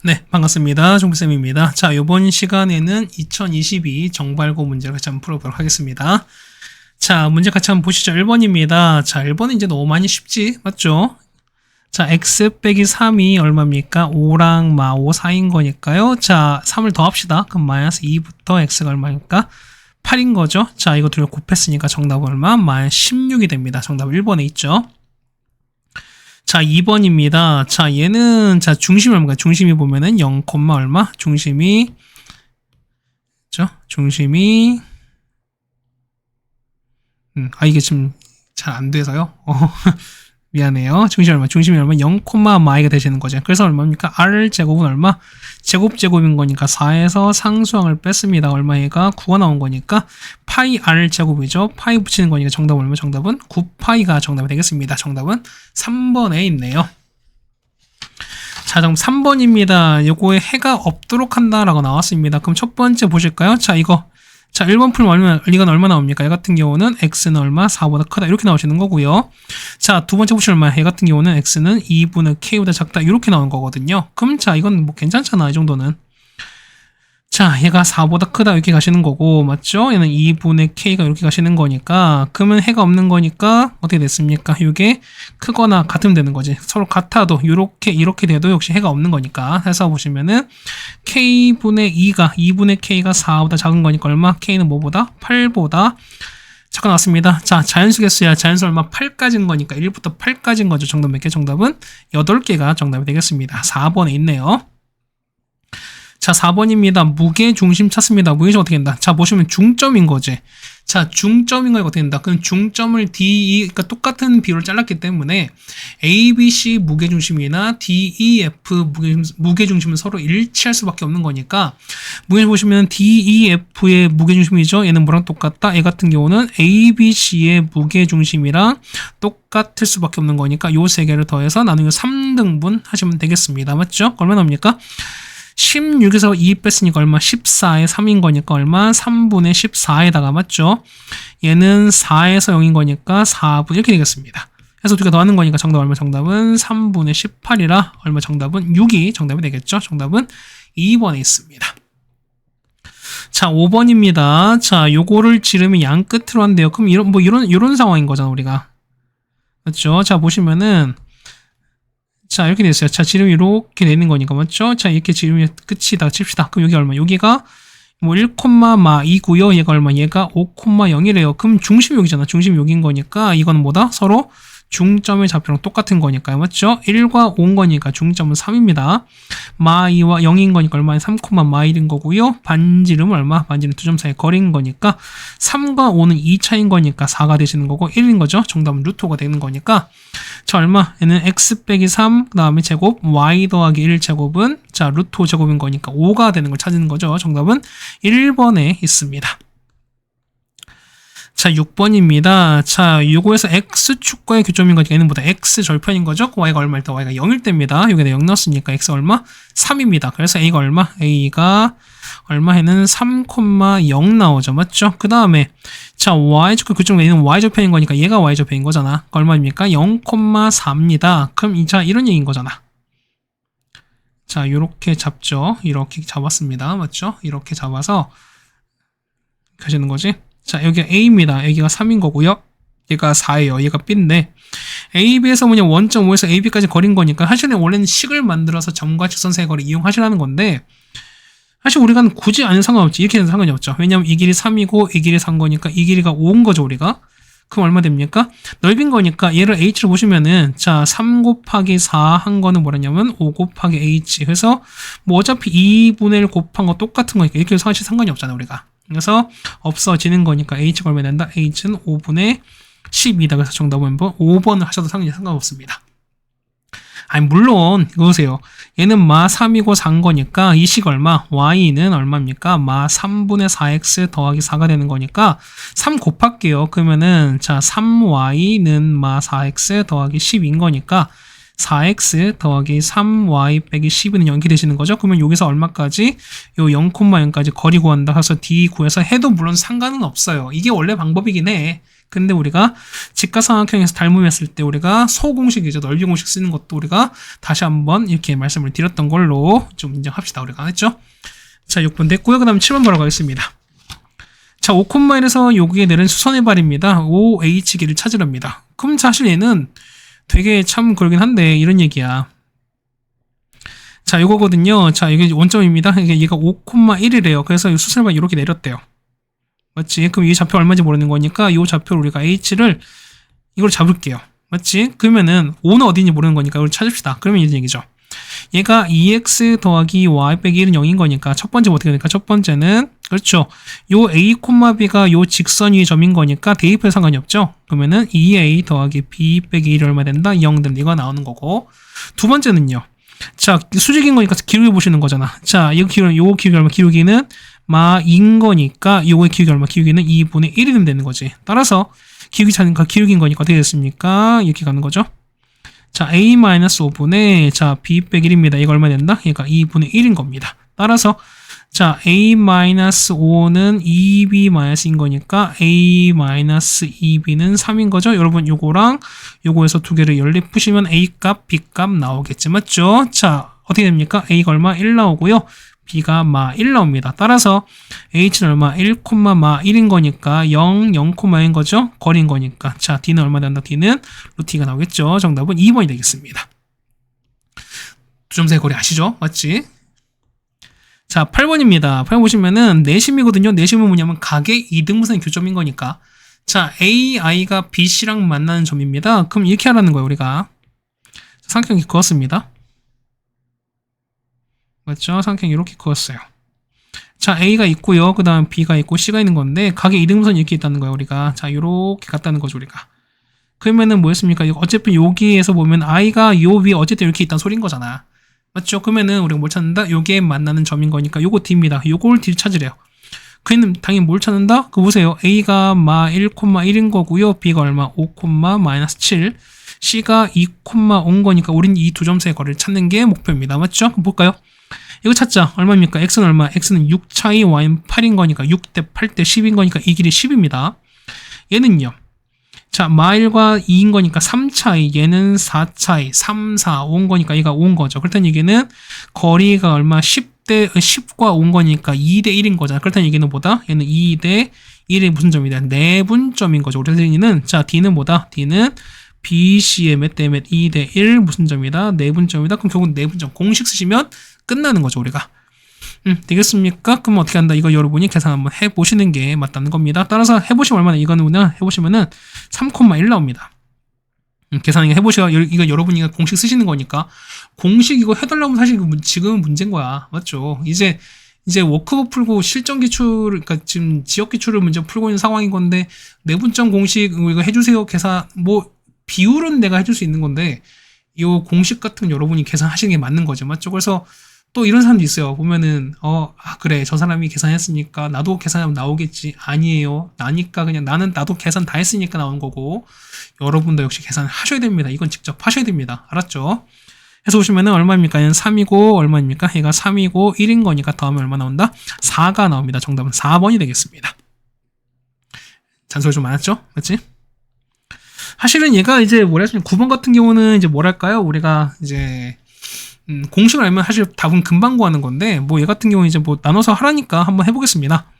네, 반갑습니다. 종쌤입니다. 자, 이번 시간에는 2022 정발고 문제를 같이 한번 풀어보도록 하겠습니다. 자, 문제 같이 한번 보시죠. 1번입니다. 자, 1번은 이제 너무 많이 쉽지? 맞죠? 자, x 빼기 3이 얼마입니까? 5랑 마 5 사이인 거니까요. 자, 3을 더합시다. 그럼 마이너스 2부터 x가 얼마입니까? 8인 거죠. 자, 이거 둘 곱했으니까 정답은 얼마? 마이너스 16이 됩니다. 정답 1번에 있죠. 자, 2번입니다. 자, 얘는, 자, 중심이 얼마가? 중심이 보면은 0, 얼마? 중심이, 그죠? 중심이, 이게 지금 잘 안 돼서요. 미안해요. 중심이 얼마? 중심이 얼마? 0, 마이가 되시는 거죠. 그래서 얼마입니까? r 제곱은 얼마? 제곱인 거니까 4에서 상수항을 뺐습니다. 얼마가? 9가 나온 거니까 파이 r 제곱이죠. 파이 붙이는 거니까 정답은 얼마? 정답은 9파이가 정답이 되겠습니다. 정답은 3번에 있네요. 자, 그럼 3번입니다. 요거에 해가 없도록 한다라고 나왔습니다. 그럼 첫 번째 보실까요? 자, 이거. 자, 1번 풀면 이건 얼마 나옵니까? 얘 같은 경우는 x는 얼마? 4보다 크다. 이렇게 나오시는 거고요. 자, 두 번째 보시면 얼마? 얘 같은 경우는 x는 2분의 k보다 작다. 이렇게 나오는 거거든요. 그럼 자, 이건 뭐 괜찮잖아. 이 정도는. 자, 얘가 4보다 크다. 이렇게 가시는 거고, 맞죠? 얘는 2분의 k가 이렇게 가시는 거니까, 그러면 해가 없는 거니까, 어떻게 됐습니까? 이게 크거나 같으면 되는 거지. 서로 같아도, 이렇게 돼도 역시 해가 없는 거니까. 해서 보시면은, k분의 2분의 k가 4보다 작은 거니까 얼마? k는 뭐보다? 8보다 작아 나왔습니다. 자, 자연수 개수야. 자연수 얼마? 8까지인 거니까 1부터 8까지인 거죠. 정답 몇 개? 정답은 8개가 정답이 되겠습니다. 4번에 있네요. 자, 4번입니다. 무게중심 찾습니다. 무게중심 어떻게 된다? 자, 보시면 중점인 거지. 자, 중점인 거 어떻게 된다? 그럼 중점을 그러니까 똑같은 비율을 잘랐기 때문에 A, B, C 무게중심이나 D, E, F 무게중심은 서로 일치할 수밖에 없는 거니까 무게중심 보시면 D, E, F의 무게중심이죠. 얘는 뭐랑 똑같다? 얘 같은 경우는 A, B, C의 무게중심이랑 똑같을 수밖에 없는 거니까 요 세 개를 더해서 나누기 3등분 하시면 되겠습니다. 맞죠? 얼마 나옵니까? 16에서 2 뺐으니까 얼마? 14에 3인 거니까 얼마? 3분의 14에다가 맞죠? 얘는 4에서 0인 거니까 4분 이렇게 되겠습니다. 그래서 두 개 더하는 거니까 정답 얼마? 정답은 3분의 18이라 얼마? 정답은 6이 정답이 되겠죠? 정답은 2번에 있습니다. 자, 5번입니다. 자, 요거를 지르면 양 끝으로 한대요. 그럼 이런 상황인 거잖아, 우리가. 맞죠? 자, 보시면은 자, 이렇게 됐어요. 자, 지름이 이렇게 되는 거니까, 맞죠? 자, 이렇게 지름이 끝이다 칩시다. 그럼 여기 얼마? 여기가 뭐 1, 2고요. 얘가 얼마? 얘가 5, 0이래요. 그럼 중심이 여기잖아. 중심이 여기인 거니까 이거는 뭐다? 서로 중점의 좌표랑 똑같은 거니까요. 맞죠? 1과 5인 거니까 중점은 3입니다. 마 2와 0인 거니까 얼마에 3, 마 1인 거고요. 반지름은 얼마? 반지름 2점 사이 거리인 거니까 3과 5는 2차인 거니까 4가 되시는 거고 1인 거죠. 정답은 루트 5가 되는 거니까 자, 얼마? 얘는 x 빼기 3, 그 다음에 제곱, y 더하기 1 제곱은 자, 루트 5 제곱인 거니까 5가 되는 걸 찾는 거죠. 정답은 1번에 있습니다. 자, 6번입니다. 자, 요거에서 x축과의 교점인 거니까 얘는 뭐다? x 절편인 거죠? y가 얼마일 때? y가 0일 때입니다. 여기다 0 넣었으니까 x 얼마? 3입니다. 그래서 a가 얼마? a가 얼마에는 3,0 나오죠. 맞죠? 그 다음에 자, y축과 교점은 얘는 y절편인 거니까 얘가 y절편인 거잖아. 얼마입니까? 0,4입니다. 그럼 자, 이런 얘기인 거잖아. 자, 요렇게 잡죠. 이렇게 잡았습니다. 맞죠? 이렇게 잡아서 가시는 거지. 자, 여기가 A입니다. 여기가 3인 거고요. 얘가 4예요. 얘가 B인데 A, B에서 뭐냐 1.5에서 A, B까지 거린 거니까 사실 원래는 식을 만들어서 점과 직선 사이 거리 이용하시라는 건데 사실 우리가 굳이 아는 상관없지. 이렇게 해도 상관이 없죠. 왜냐면 이 길이 3이고 이 길이 3 거니까 이 길이가 5인 거죠, 우리가. 그럼 얼마 됩니까? 넓인 거니까 얘를 H로 보시면은 자, 3 곱하기 4 한 거는 뭐냐면 5 곱하기 H. 그래서 뭐 어차피 2분의 1 곱한 거 똑같은 거니까 이렇게 해서 사실 상관이 없잖아, 우리가. 그래서 없어지는 거니까 H가 얼마 된다? H는 5분의 10이다. 그래서 정답은 5번을 하셔도 상관없습니다. 아니, 물론 이거 보세요. 얘는 마 3이고 4인 거니까 이 식 얼마? y는 얼마입니까? 마 3분의 4x 더하기 4가 되는 거니까 3 곱할게요. 그러면은 자, 3y는 마 4x 더하기 10인 거니까 4x 더하기 3y 빼기 10은 0이 되시는 거죠. 그러면 여기서 얼마까지? 요 0,0까지 거리 구한다 해서 d 구해서 해도 물론 상관은 없어요. 이게 원래 방법이긴 해. 근데 우리가 직가상각형에서 닮음했을 때 우리가 소공식이죠. 넓이 공식 쓰는 것도 우리가 다시 한번 이렇게 말씀을 드렸던 걸로 좀 인정합시다. 우리가 했죠? 자, 6번 됐고요. 그 다음 7번 보러 가겠습니다. 자, 5,1에서 여기에 내린 수선의 발입니다. OH기를 찾으랍니다. 그럼 사실 얘는 되게 참 그러긴 한데 이런 얘기야. 자, 이거거든요. 자, 이게 원점입니다. 얘가 5,1이래요. 그래서 이 수선의 발 이렇게 내렸대요. 맞지? 그럼 이 좌표 얼마인지 모르는 거니까 이 좌표를 우리가 H를 이걸 잡을게요. 맞지? 그러면은 5는 어디인지 모르는 거니까 이걸 찾읍시다. 그러면 이런 얘기죠. 얘가 2x 더하기 y 빼기 1은 0인 거니까 첫 번째 어떻게 되니까 첫 번째는 그렇죠. 요 a, b가 요 직선 위의 점인 거니까 대입해도 상관이 없죠. 그러면은 2a 더하기 b 빼기 1이 얼마 된다? 0 된다. 이거 나오는 거고. 두 번째는요. 자, 수직인 거니까 기울기 보시는 거잖아. 자, 요 기울기 얼마? 기울기는 마인 거니까 요거의 기울기 얼마? 기울기는 2분의 1이 되면 되는 거지. 따라서 기울기 찾으니까 기울기인 거니까 어떻게 됐습니까? 이렇게 가는 거죠. 자, a-5분의 자 b 빼기 1입니다. 이거 얼마 된다? 얘가 2분의 1인 겁니다. 따라서 자 a-5는 2b-인 거니까 a-2b는 3인 거죠. 여러분 요거랑 요거에서 두 개를 연립 푸시면 a 값, b 값 나오겠지. 맞죠? 자, 어떻게 됩니까? a가 얼마? 1 나오고요. b가 마 1 나옵니다. 따라서 h는 얼마? 1, 마 1인 거니까 0, 0,1인 거죠? 거리인 거니까. 자, d는 얼마 된다? d는 루트가 나오겠죠. 정답은 2번이 되겠습니다. 두 점사의 거리 아시죠? 맞지? 자, 8번입니다. 8번 보시면은 내심이거든요. 내심은 뭐냐면 각의 이등분선의 교점인 거니까. 자, AI가 BC랑 만나는 점입니다. 그럼 이렇게 하라는 거예요, 우리가. 삼각형이 그었습니다. 맞죠? 삼각형이 이렇게 그었어요. 자, A가 있고요. 그 다음 B가 있고 C가 있는 건데 각의 이등분선이 이렇게 있다는 거예요, 우리가. 자, 이렇게 갔다는 거죠, 우리가. 그러면은 뭐였습니까? 어차피 여기에서 보면 I가 요 위에 어쨌든 이렇게 있다는 소린 거잖아. 맞죠? 그러면은 우리가 뭘 찾는다? 요게 만나는 점인 거니까 요거 D입니다. 요걸 D 찾으래요. 그는 당연히 뭘 찾는다? 그거 보세요. A가 마 1,1인 거고요. B가 얼마? 5,-7. C가 2,5인 거니까 우린 이 두 점수의 거리를 찾는 게 목표입니다. 맞죠? 그럼 볼까요? 이거 찾자. 얼마입니까? X는 얼마? X는 6 차이, Y는 8인 거니까 6대 8대 10인 거니까 이 길이 10입니다. 얘는요. 자, 마일과 2인 거니까 3 차이, 얘는 4 차이, 3, 4, 5인 거니까 얘가 5인 거죠. 그렇다는 얘기는 거리가 얼마? 10과 5인 거니까 2대 1인 거잖아. 그렇다는 얘기는 뭐다? 얘는 2대 1이 무슨 점이다? 내분점인 거죠. 그래서 얘는 자, D는 뭐다? D는 BC의 몇 대 몇 2대 1 무슨 점이다? 내분점이다. 그럼 결국 내분점 공식 쓰시면 끝나는 거죠, 우리가. 되겠습니까? 그럼 어떻게 한다? 이거 여러분이 계산 한번 해보시는 게 맞다는 겁니다. 따라서 해보시면 얼마나 이거는 그냥 해보시면은 3,1 나옵니다. 계산 해보셔야 이거 여러분이 공식 쓰시는 거니까 공식 이거 해달라면 사실 지금은 문제인 거야. 맞죠? 이제 워크북 풀고 실전 기출, 그러니까 지금 지역 기출을 문제 풀고 있는 상황인 건데 내분점 공식 이거 해주세요. 계산 뭐 비율은 내가 해줄 수 있는 건데 이 공식 같은 여러분이 계산하시는 게 맞는 거죠. 맞죠? 그래서 또 이런 사람도 있어요. 보면은 그래 저 사람이 계산했으니까 나도 계산하면 나오겠지. 아니에요. 나니까 그냥 나도 계산 다 했으니까 나온 거고 여러분도 역시 계산을 하셔야 됩니다. 이건 직접 하셔야 됩니다. 알았죠? 해서 보시면은 얼마입니까? 얘는 3이고 얼마입니까? 얘가 3이고 1인 거니까 다음에 얼마 나온다? 4가 나옵니다. 정답은 4번이 되겠습니다. 잔소리 좀 많았죠? 맞지? 사실은 얘가 이제 뭐랄까요? 9번 같은 경우는 이제 뭐랄까요? 우리가 이제 공식을 알면 사실 답은 금방 구하는 건데 뭐 얘 같은 경우는 이제 뭐 나눠서 하라니까 한번 해보겠습니다.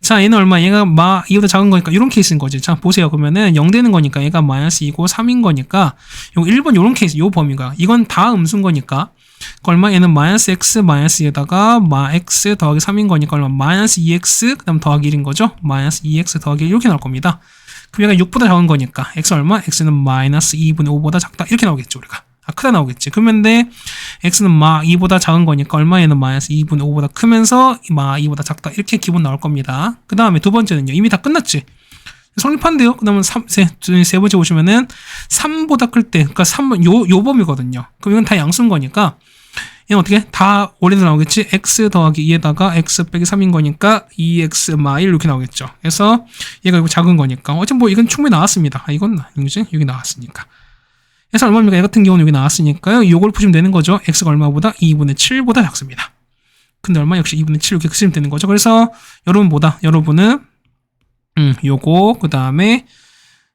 자, 얘는 얼마? 얘가 이보다 작은 거니까 이런 케이스인 거지. 자, 보세요. 그러면은 0 되는 거니까 얘가 마이너스 2고 3인 거니까 요 1번 요런 케이스, 요 범위가 이건 다 음수인 거니까 얼마? 얘는 마이너스 x 마이너스에다가 x 더하기 3인 거니까 얼마? 마이너스 2x 그 다음 더하기 1인 거죠. 마이너스 2x 더하기 1 이렇게 나올 겁니다. 그럼 얘가 6보다 작은 거니까 x 얼마? x는 마이너스 2분의 5보다 작다 이렇게 나오겠죠, 우리가. 크다 나오겠지. 그런데 x는 2보다 작은 거니까 얼마? 얘는 마이너스 2분의 5보다 크면서 2보다 작다 이렇게 기본 나올 겁니다. 그 다음에 두 번째는요. 이미 다 끝났지. 성립한데요. 그 다음에 세 번째 보시면은 3보다 클 때, 그러니까 3번 요 범위거든요. 그럼 이건 다 양수인 거니까 얘는 어떻게? 다 원래대로 나오겠지. x 더하기 2에다가 x 빼기 3인 거니까 2x 1 이렇게 나오겠죠. 그래서 얘가 이거 작은 거니까 어차피 뭐 이건 충분히 나왔습니다. 이건 이제 여기 나왔으니까. 그래서 얼마입니까? 얘 같은 경우는 여기 나왔으니까요. 이걸 푸시면 되는 거죠. x가 얼마보다? 2분의 7보다 작습니다. 근데 얼마? 역시 2분의 7 이렇게 쓰시면 되는 거죠. 그래서 여러분은 요거 그 다음에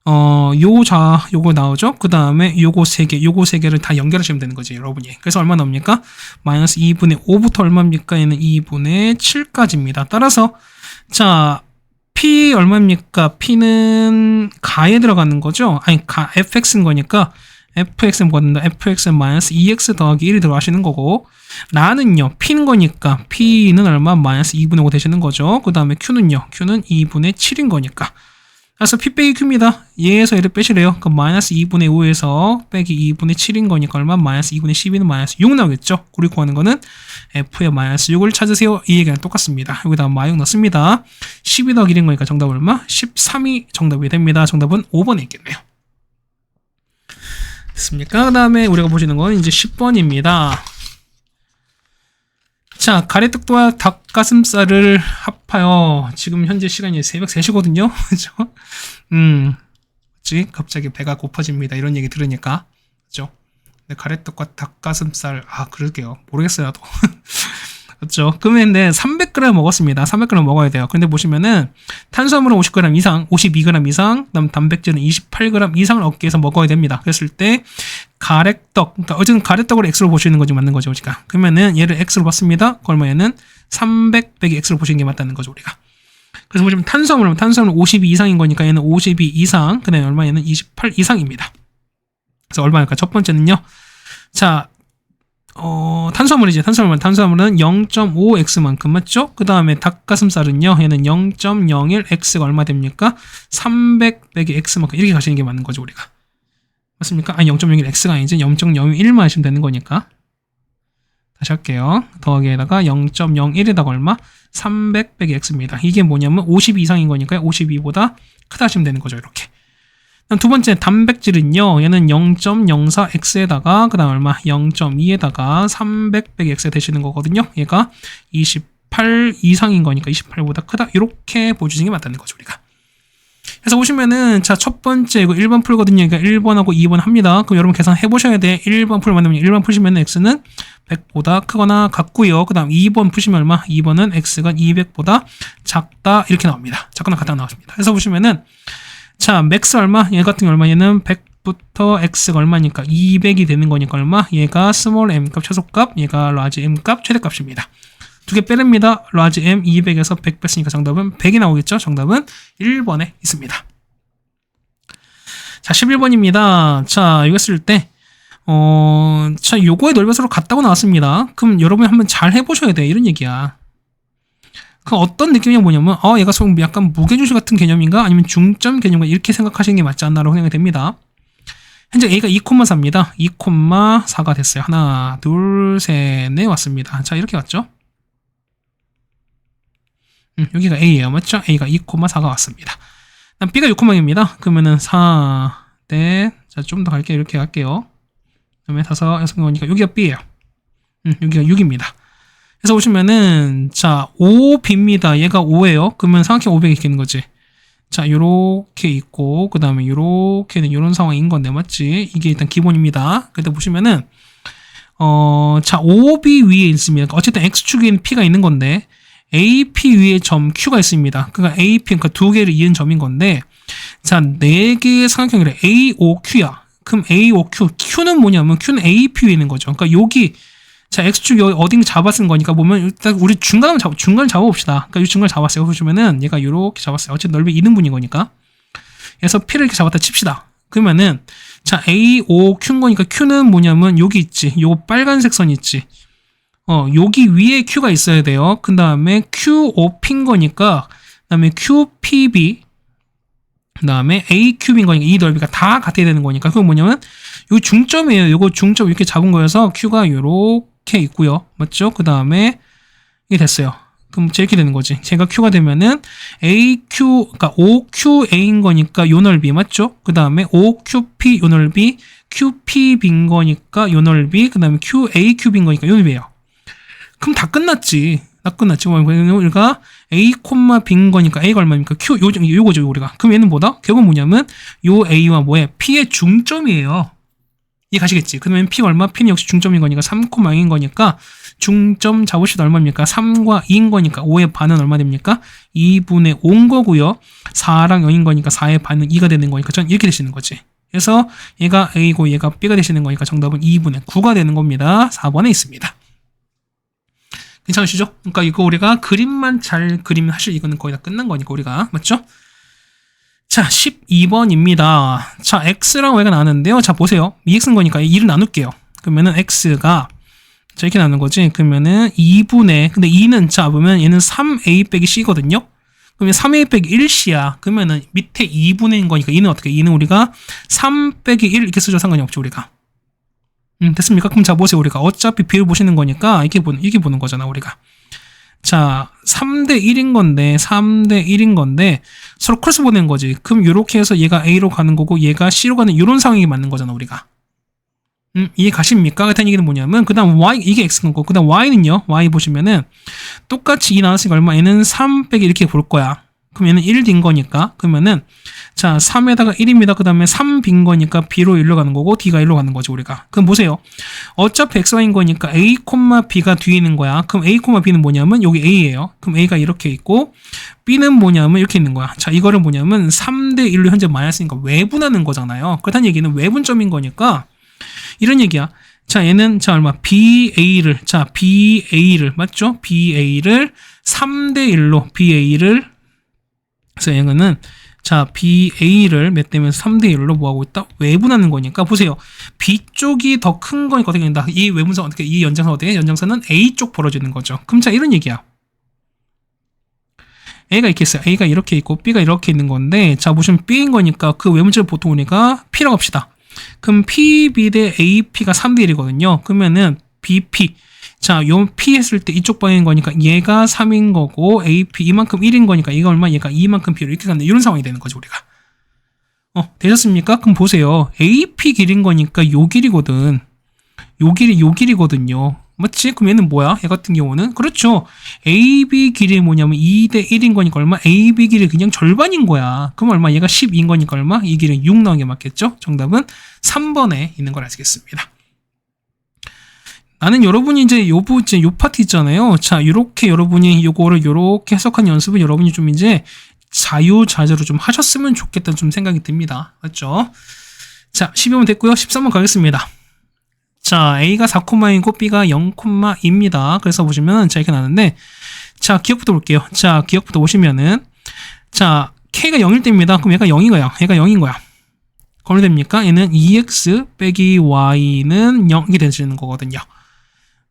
요거 나오죠? 그 다음에 요거 세 개를 다 연결하시면 되는 거지, 여러분이. 그래서 얼마 나옵니까? 마이너스 2분의 5부터 얼마입니까? 얘는 2분의 7까지입니다. 따라서, 자, P 얼마입니까? P는 가에 들어가는 거죠? 아니, fx인 거니까, fx는 뭐든다? fx는 마이너스 2x 더하기 1이 들어가시는 거고, 라는요, P는 거니까, P는 얼마? 마이너스 2분의 5 되시는 거죠? 그 다음에 Q는요, Q는 2분의 7인 거니까. 그래서 P 빼기 Q입니다. 얘에서 얘를 빼시래요. 그럼 마이너스 2분의 5에서 빼기 2분의 7인 거니까 얼마? 마이너스 2분의 12는 마이너스 6 나오겠죠? 우리 구하는 거는 F의 마이너스 6을 찾으세요. 이 얘기랑 똑같습니다. 여기다 마이너스 넣습니다. 12 더하기 1인 거니까 정답 얼마? 13이 정답이 됩니다. 정답은 5번에 있겠네요. 됐습니까? 그 다음에 우리가 보시는 건 이제 10번입니다. 자, 가래떡과 닭가슴살을 합하여 지금 현재 시간이 새벽 3시거든요. 그죠? 그치? 갑자기 배가 고파집니다. 이런 얘기 들으니까. 그죠? 근데 가래떡과 닭가슴살, 그러게요. 모르겠어요, 나도. 그렇죠. 그러면 300g 먹었습니다. 300g 먹어야 돼요. 근데 보시면은 탄수화물은 50g 이상, 52g 이상, 그다음 단백질은 28g 이상을 얻기 위해서 먹어야 됩니다. 그랬을 때 가래떡, 그러니까 어쨌든 가래떡을 x로 보시는 거지 맞는 거죠, 우리가. 그러면은 얘를 x로 봤습니다. 그러면 얘는 300 빼기 x로 보시는 게 맞다는 거죠, 우리가. 그래서 보시면 탄수화물은 52 이상인 거니까 얘는 52 이상, 그다음에 얼마? 얘는 28 이상입니다. 그래서 얼마일까? 첫 번째는요. 자, 탄수화물이지. 탄수화물은 0.5x만큼 맞죠? 그 다음에 닭가슴살은요. 얘는 0.01x가 얼마 됩니까? 300 빼기 x만큼 이렇게 가시는 게 맞는 거죠, 우리가. 맞습니까? 아니, 0.01x가 아니지. 0.01만 하시면 되는 거니까. 다시 할게요. 더하기에다가 0.01에다가 얼마? 300 빼기 x입니다. 이게 뭐냐면 52 이상인 거니까요. 52보다 크다 하시면 되는 거죠, 이렇게. 두 번째 단백질은요. 얘는 0.04x에다가 그 다음 얼마? 0.2에다가 300 빼기 x 되시는 거거든요. 얘가 28 이상인 거니까 28보다 크다. 이렇게 보여주시는 게 맞다는 거죠, 우리가. 그래서 보시면은 자, 첫 번째 이거 1번 풀거든요. 그러니까 1번하고 2번 합니다. 그럼 여러분 계산해 보셔야 돼. 1번 풀면 1번 푸시면 x는 100보다 크거나 같고요. 그 다음 2번 푸시면 얼마? 2번은 x가 200보다 작다. 이렇게 나옵니다. 작거나 같다 나왔습니다. 그래서 보시면은 자, 맥스 얼마? 얘 같은 게 얼마? 얘는 100부터 x가 얼마니까 200이 되는 거니까 얼마? 얘가 스몰 m 값 최소값, 얘가 라지 m 값 최대값입니다. 두 개 빼냅니다. 라지 m 200에서 100 뺐으니까 정답은 100이 나오겠죠? 정답은 1번에 있습니다. 자, 11번입니다. 자, 이거 했을 때 자, 요거의 넓이서로 같다고 나왔습니다. 그럼 여러분이 한번 잘 해보셔야 돼. 이런 얘기야. 그 어떤 느낌이 뭐냐면 얘가 약간 무게중심 같은 개념인가 아니면 중점 개념인가 이렇게 생각하시는 게 맞지 않나라고 생각이 됩니다. 현재 a가 2,4입니다. 2,4가 됐어요. 하나, 둘, 셋, 넷 왔습니다. 자, 이렇게 왔죠? 여기가 a예요. 맞죠? a가 2,4가 왔습니다. 그다음 b가 6,0입니다. 그러면은 4, 넷, 자, 좀 더 갈게요. 이렇게 갈게요. 그다음에 5, 6, 여기가 b예요. 여기가 6입니다. 그래서 보시면은 자, 5b입니다. 얘가 5예요. 그러면 삼각형 500이 있겠는 거지. 자, 요렇게 있고 그 다음에 요렇게는 요런 상황인 건데 맞지? 이게 일단 기본입니다. 그때 보시면은 자, 5b 위에 있습니다. 어쨌든 x축인 p가 있는 건데 AP 위에 점 Q가 있습니다. 그러니까 AP, 그러니까 두 개를 이은 점인 건데 자, 4개의 삼각형이래. AOQ야. 그럼 AOQ, Q는 뭐냐면 Q는 AP 위에 있는 거죠. 그러니까 여기 자, X축 여기 어딘가 잡았은 거니까 보면 일단 우리 중간을 잡아봅시다. 그러니까 이 중간을 잡았어요. 보시면은 얘가 이렇게 잡았어요. 어쨌든 넓이 2등분인 거니까. 그래서 P를 이렇게 잡았다 칩시다. 그러면은 자, AOQ인 거니까 Q는 뭐냐면 여기 있지. 요 빨간색 선 있지. 여기 위에 Q가 있어야 돼요. 그 다음에 QOP인 거니까 그 다음에 QPB 그 다음에 AQB인 거니까 이 넓이가 다 같아야 되는 거니까 그건 뭐냐면 요 중점이에요. 요거 중점 이렇게 잡은 거여서 Q가 요렇게 있고요. 맞죠? 그 다음에 이게 됐어요. 그럼 이렇게 되는 거지. 제가 Q가 되면은 AQ, 그러니까 OQA인 거니까 요 넓이 맞죠? 그 다음에 OQP 요 넓이, QPB인 거니까 요 넓이, 그 다음에 QAQB인 거니까 요 넓이에요. 그럼 다 끝났지. 다 끝났지. 우리가 A, B인 거니까 A가 얼마입니까? Q, 요거죠, 우리가. 그럼 얘는 뭐다? 결국은 뭐냐면 요 A와 뭐에 P의 중점이에요. 이해 가시겠지? 그러면 P가 얼마? P는 역시 중점인 거니까 3,0인 거니까 중점 잡으시다 얼마입니까? 3과 2인 거니까 5의 반은 얼마 됩니까? 2분의 5인 거고요. 4랑 0인 거니까 4의 반은 2가 되는 거니까 전 이렇게 되시는 거지. 그래서 얘가 A고 얘가 B가 되시는 거니까 정답은 2분의 9가 되는 겁니다. 4번에 있습니다. 괜찮으시죠? 그러니까 이거 우리가 그림만 잘 그리면 사실 이거는 거의 다 끝난 거니까 우리가 맞죠? 자, 12번입니다. 자, x랑 y가 나왔는데요. 자, 보세요. 2x인 거니까 2를 나눌게요. 그러면은 x가 자, 이렇게 나누는 거지. 그러면은 2분의 근데 2는 자, 보면 얘는 3a 빼기 c거든요. 그러면 3a 빼기 1c야. 그러면은 밑에 2분의인 거니까 2는 어떻게? 2는 우리가 3 빼기 1 이렇게 쓰죠. 상관이 없죠, 우리가. 됐습니까? 그럼 자, 보세요. 우리가 어차피 비율 보시는 거니까 이렇게 보는 거잖아, 우리가. 자, 3대 1인 건데, 3대 1인 건데, 서로 크로스 보낸 거지. 그럼 이렇게 해서 얘가 A로 가는 거고, 얘가 C로 가는 이런 상황이 맞는 거잖아, 우리가. 이해 가십니까? 같은 얘기는 뭐냐면, 그 다음 Y, 이게 X인 거고, 그 다음 Y는요, Y 보시면은, 똑같이 2 나왔으니까 얼마? 얘는 3 빼기 이렇게 볼 거야. 그럼 얘는 1 빈 거니까, 그러면은, 자, 3에다가 1입니다. 그 다음에 3 빈 거니까 B로 1로 가는 거고, D가 1로 가는 거지, 우리가. 그럼 보세요. 어차피 XY인 거니까 A, B가 뒤에 있는 거야. 그럼 A, B는 뭐냐면, 여기 A예요. 그럼 A가 이렇게 있고, B는 뭐냐면, 이렇게 있는 거야. 자, 이거를 뭐냐면, 3대 1로 현재 마이너스니까 외분하는 거잖아요. 그렇다는 얘기는 외분점인 거니까, 이런 얘기야. 자, 얘는, 자, 얼마? BA를, 맞죠? BA를 3대 1로, 그래서 얘는, 자, BA를 몇 대면 3대 1로 뭐하고 있다? 외분하는 거니까, 보세요. B 쪽이 더 큰 거니까 어떻게 된다? 이 외분선 어떻게, 이 연장선 어떻게? 연장선은 A 쪽 벌어지는 거죠. 그럼 자, 이런 얘기야. A가 이렇게 있어요. A가 이렇게 있고, B가 이렇게 있는 건데, 자, 보시면 B인 거니까 그 외분점을 보통 우리가 P라고 합시다. 그럼 PB 대 AP가 3대 1이거든요. 그러면은 BP. 자, 요 P 했을 때 이쪽 방향인 거니까 얘가 3인 거고 AP 이만큼 1인 거니까 얘가 얼마? 얘가 2만큼 P로 이렇게 가는 이런 상황이 되는 거죠, 우리가. 되셨습니까? 그럼 보세요. AP 길인 거니까 요 길이거든. 요 길이거든요. 맞지? 그럼 얘는 뭐야? 얘 같은 경우는 그렇죠. AB 길이 뭐냐면 2대 1인 거니까 얼마? AB 길이 그냥 절반인 거야. 그럼 얼마? 얘가 12인 거니까 얼마? 이 길은 6 나오는 게 맞겠죠? 정답은 3번에 있는 걸 아시겠습니다. 나는 여러분이 이제 요 파트 있잖아요. 자, 요렇게 여러분이 요거를 요렇게 해석한 연습을 여러분이 좀 이제 자유자재로 좀 하셨으면 좋겠다는 좀 생각이 듭니다. 맞죠? 자, 12번 됐고요. 13번 가겠습니다. 자, A가 4,2고 B가 0,2입니다. 그래서 보시면 자, 이렇게 나는데, 자, 기억부터 볼게요. 자, 기억부터 보시면은, 자, K가 0일 때입니다. 그럼 얘가 0인 거야. 얘가 0인 거야. 그럼 됩니까? 얘는 2x 빼기 y는 0이 되시는 거거든요.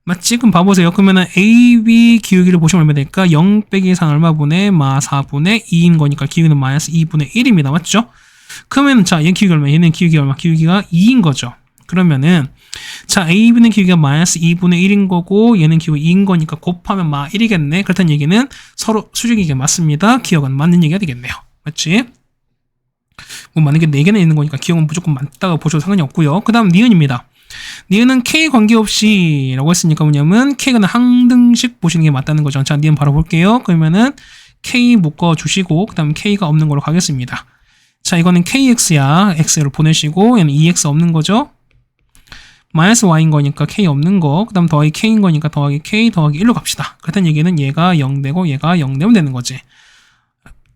맞지? 그럼 봐보세요. 그러면은 AB 기울기를 보시면 얼마 될까? 0 빼기 4는 얼마 분의 마 4분의 2인 거니까 기울기는 마이너스 2분의 1입니다. 맞죠? 그러면 자, 얘 기울기 얼마? 얘는 기울기 얼마? 기울기가 2인 거죠. 그러면은 자, AB는 기울기가 마이너스 2분의 1인 거고 얘는 기울기 2인 거니까 곱하면 마 1이겠네. 그렇다는 얘기는 서로 수직이게 맞습니다. 기억은 맞는 얘기가 되겠네요. 맞지? 뭐 만약에 4개나 있는 거니까 기억은 무조건 맞다고 보셔도 상관이 없고요. 그 다음 니은입니다. 니은은 K 관계없이 라고 했으니까 뭐냐면 K가 항등식 보시는 게 맞다는 거죠. 자, 니은 바로 볼게요. 그러면은 K 묶어주시고 그 다음 K가 없는 걸로 가겠습니다. 자, 이거는 KX야. X를 보내시고 얘는 2X 없는 거죠. 마이너스 Y인 거니까 K 없는 거. 그 다음 더하기 K인 거니까 더하기 K 더하기 1로 갑시다. 그렇다는 얘기는 얘가 0 되고 얘가 0 되면 되는 거지.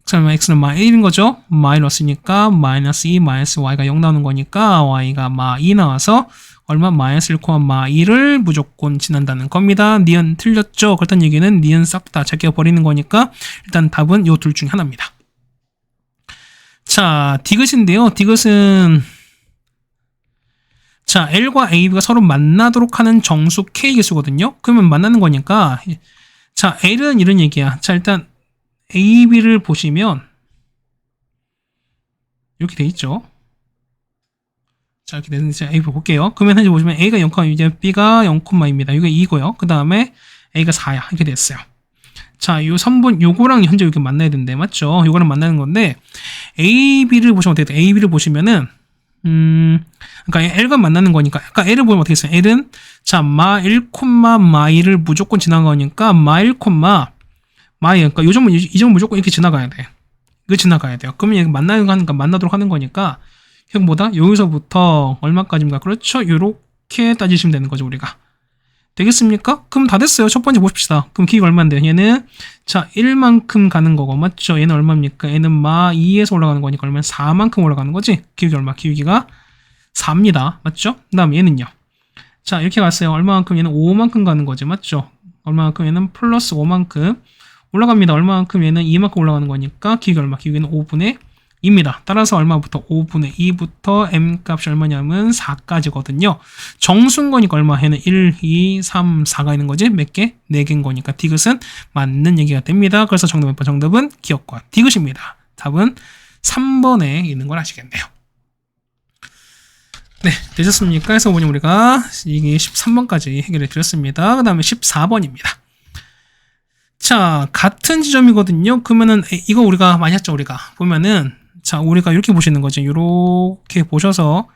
그러면 X는 마 1인 거죠. 마이너스니까 마이너스 2 마이너스 Y가 0 나오는 거니까 Y가 마 2 나와서 얼마? 마이너스 1, 마 2를 무조건 지난다는 겁니다. 니은 틀렸죠? 그렇다는 얘기는 니은 싹 다 제껴 버리는 거니까 일단 답은 요 둘 중에 하나입니다. 자, 디귿인데요. 디귿은 자, L과 AB가 서로 만나도록 하는 정수 K 개수거든요. 그러면 만나는 거니까 자, L은 이런 얘기야. 자, 일단 AB를 보시면 이렇게 돼 있죠. 자, 이렇게 되는지 A 볼게요. 그러면 현재 보시면 A가 0, 이제 B가 0,2입니다. 이게 2고요. 그 다음에 A가 4야. 이렇게 됐어요. 자, 요 선분, 요거랑 현재 이렇게 만나야 되는데, 맞죠? 요거랑 만나는 건데, AB를 보시면 어떻게 돼요? AB를 보시면은, 그러니까 L과 만나는 거니까, 아까 L을 보면 어떻게 했어요? L은, 자, 마 1, 마 2를 무조건 지나간 거니까, 마 1, 마 2, 그러니까 이 점은 무조건 이렇게 지나가야 돼. 이거 지나가야 돼요. 그러면 얘 만나는 거 하니까 만나도록 하는 거니까, 뭐다? 여기서부터 얼마까지인가? 그렇죠. 요렇게 따지시면 되는 거죠, 우리가. 되겠습니까? 그럼 다 됐어요. 첫 번째 보십시다. 그럼 기회가 얼마인데요? 얘는 자 1만큼 가는 거고 맞죠? 얘는 얼마입니까? 얘는 마 2에서 올라가는 거니까 얼마면 4만큼 올라가는 거지? 기울기 얼마? 기울기가 4입니다. 맞죠? 그 다음 얘는요. 자 이렇게 갔어요. 얼마만큼? 얘는 5만큼 가는 거지. 맞죠? 얼마만큼? 얘는 플러스 5만큼 올라갑니다. 얼마만큼? 얘는 2만큼 올라가는 거니까 기울기 얼마? 기울기는 5분의 2입니다. 따라서 얼마부터? 5분의 2부터 m값이 얼마냐면 4까지거든요. 정수인 거니까 얼마? 얘는 1, 2, 3, 4가 있는 거지? 몇 개? 4개인 거니까 디귿은 맞는 얘기가 됩니다. 그래서 정답은 기억과 디귿입니다. 답은 3번에 있는 걸 아시겠네요. 네, 되셨습니까? 그래서 보니 우리가 이게 13번까지 해결해 드렸습니다. 그 다음에 14번입니다. 자, 같은 지점이거든요. 그러면은 이거 우리가 많이 했죠, 우리가. 보면은 자, 우리가 이렇게 보시는 거죠. 이렇게 보셔서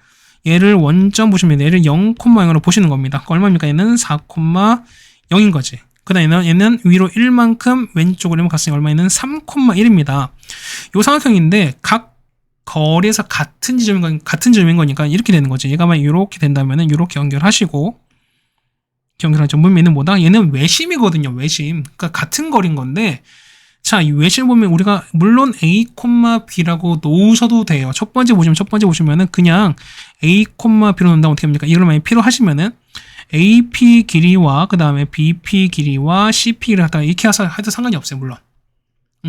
얘를 원점 보시면 얘를 0,0으로 보시는 겁니다. 얼마입니까? 얘는 4,0인 거지. 그 다음에 얘는 위로 1만큼 왼쪽으로 갔으니 얼마에는 3,1입니다. 요 삼각형인데 각 거리에서 같은 지점인 거니까 이렇게 되는 거지. 얘가 만약 이렇게 된다면은 이렇게 연결하시고 연결하죠. 얘는 뭐다? 얘는 외심이거든요. 외심. 그러니까 같은 거리인 건데 자, 이 외심을 보면 우리가 물론 A, B라고 놓으셔도 돼요. 첫 번째 보시면은 그냥 A, B로 놓는다면 어떻게 합니까? 이걸 만약 P로 하시면은 AP 길이와 그 다음에 BP 길이와 CP를 하다가 이렇게 해도 상관이 없어요. 물론.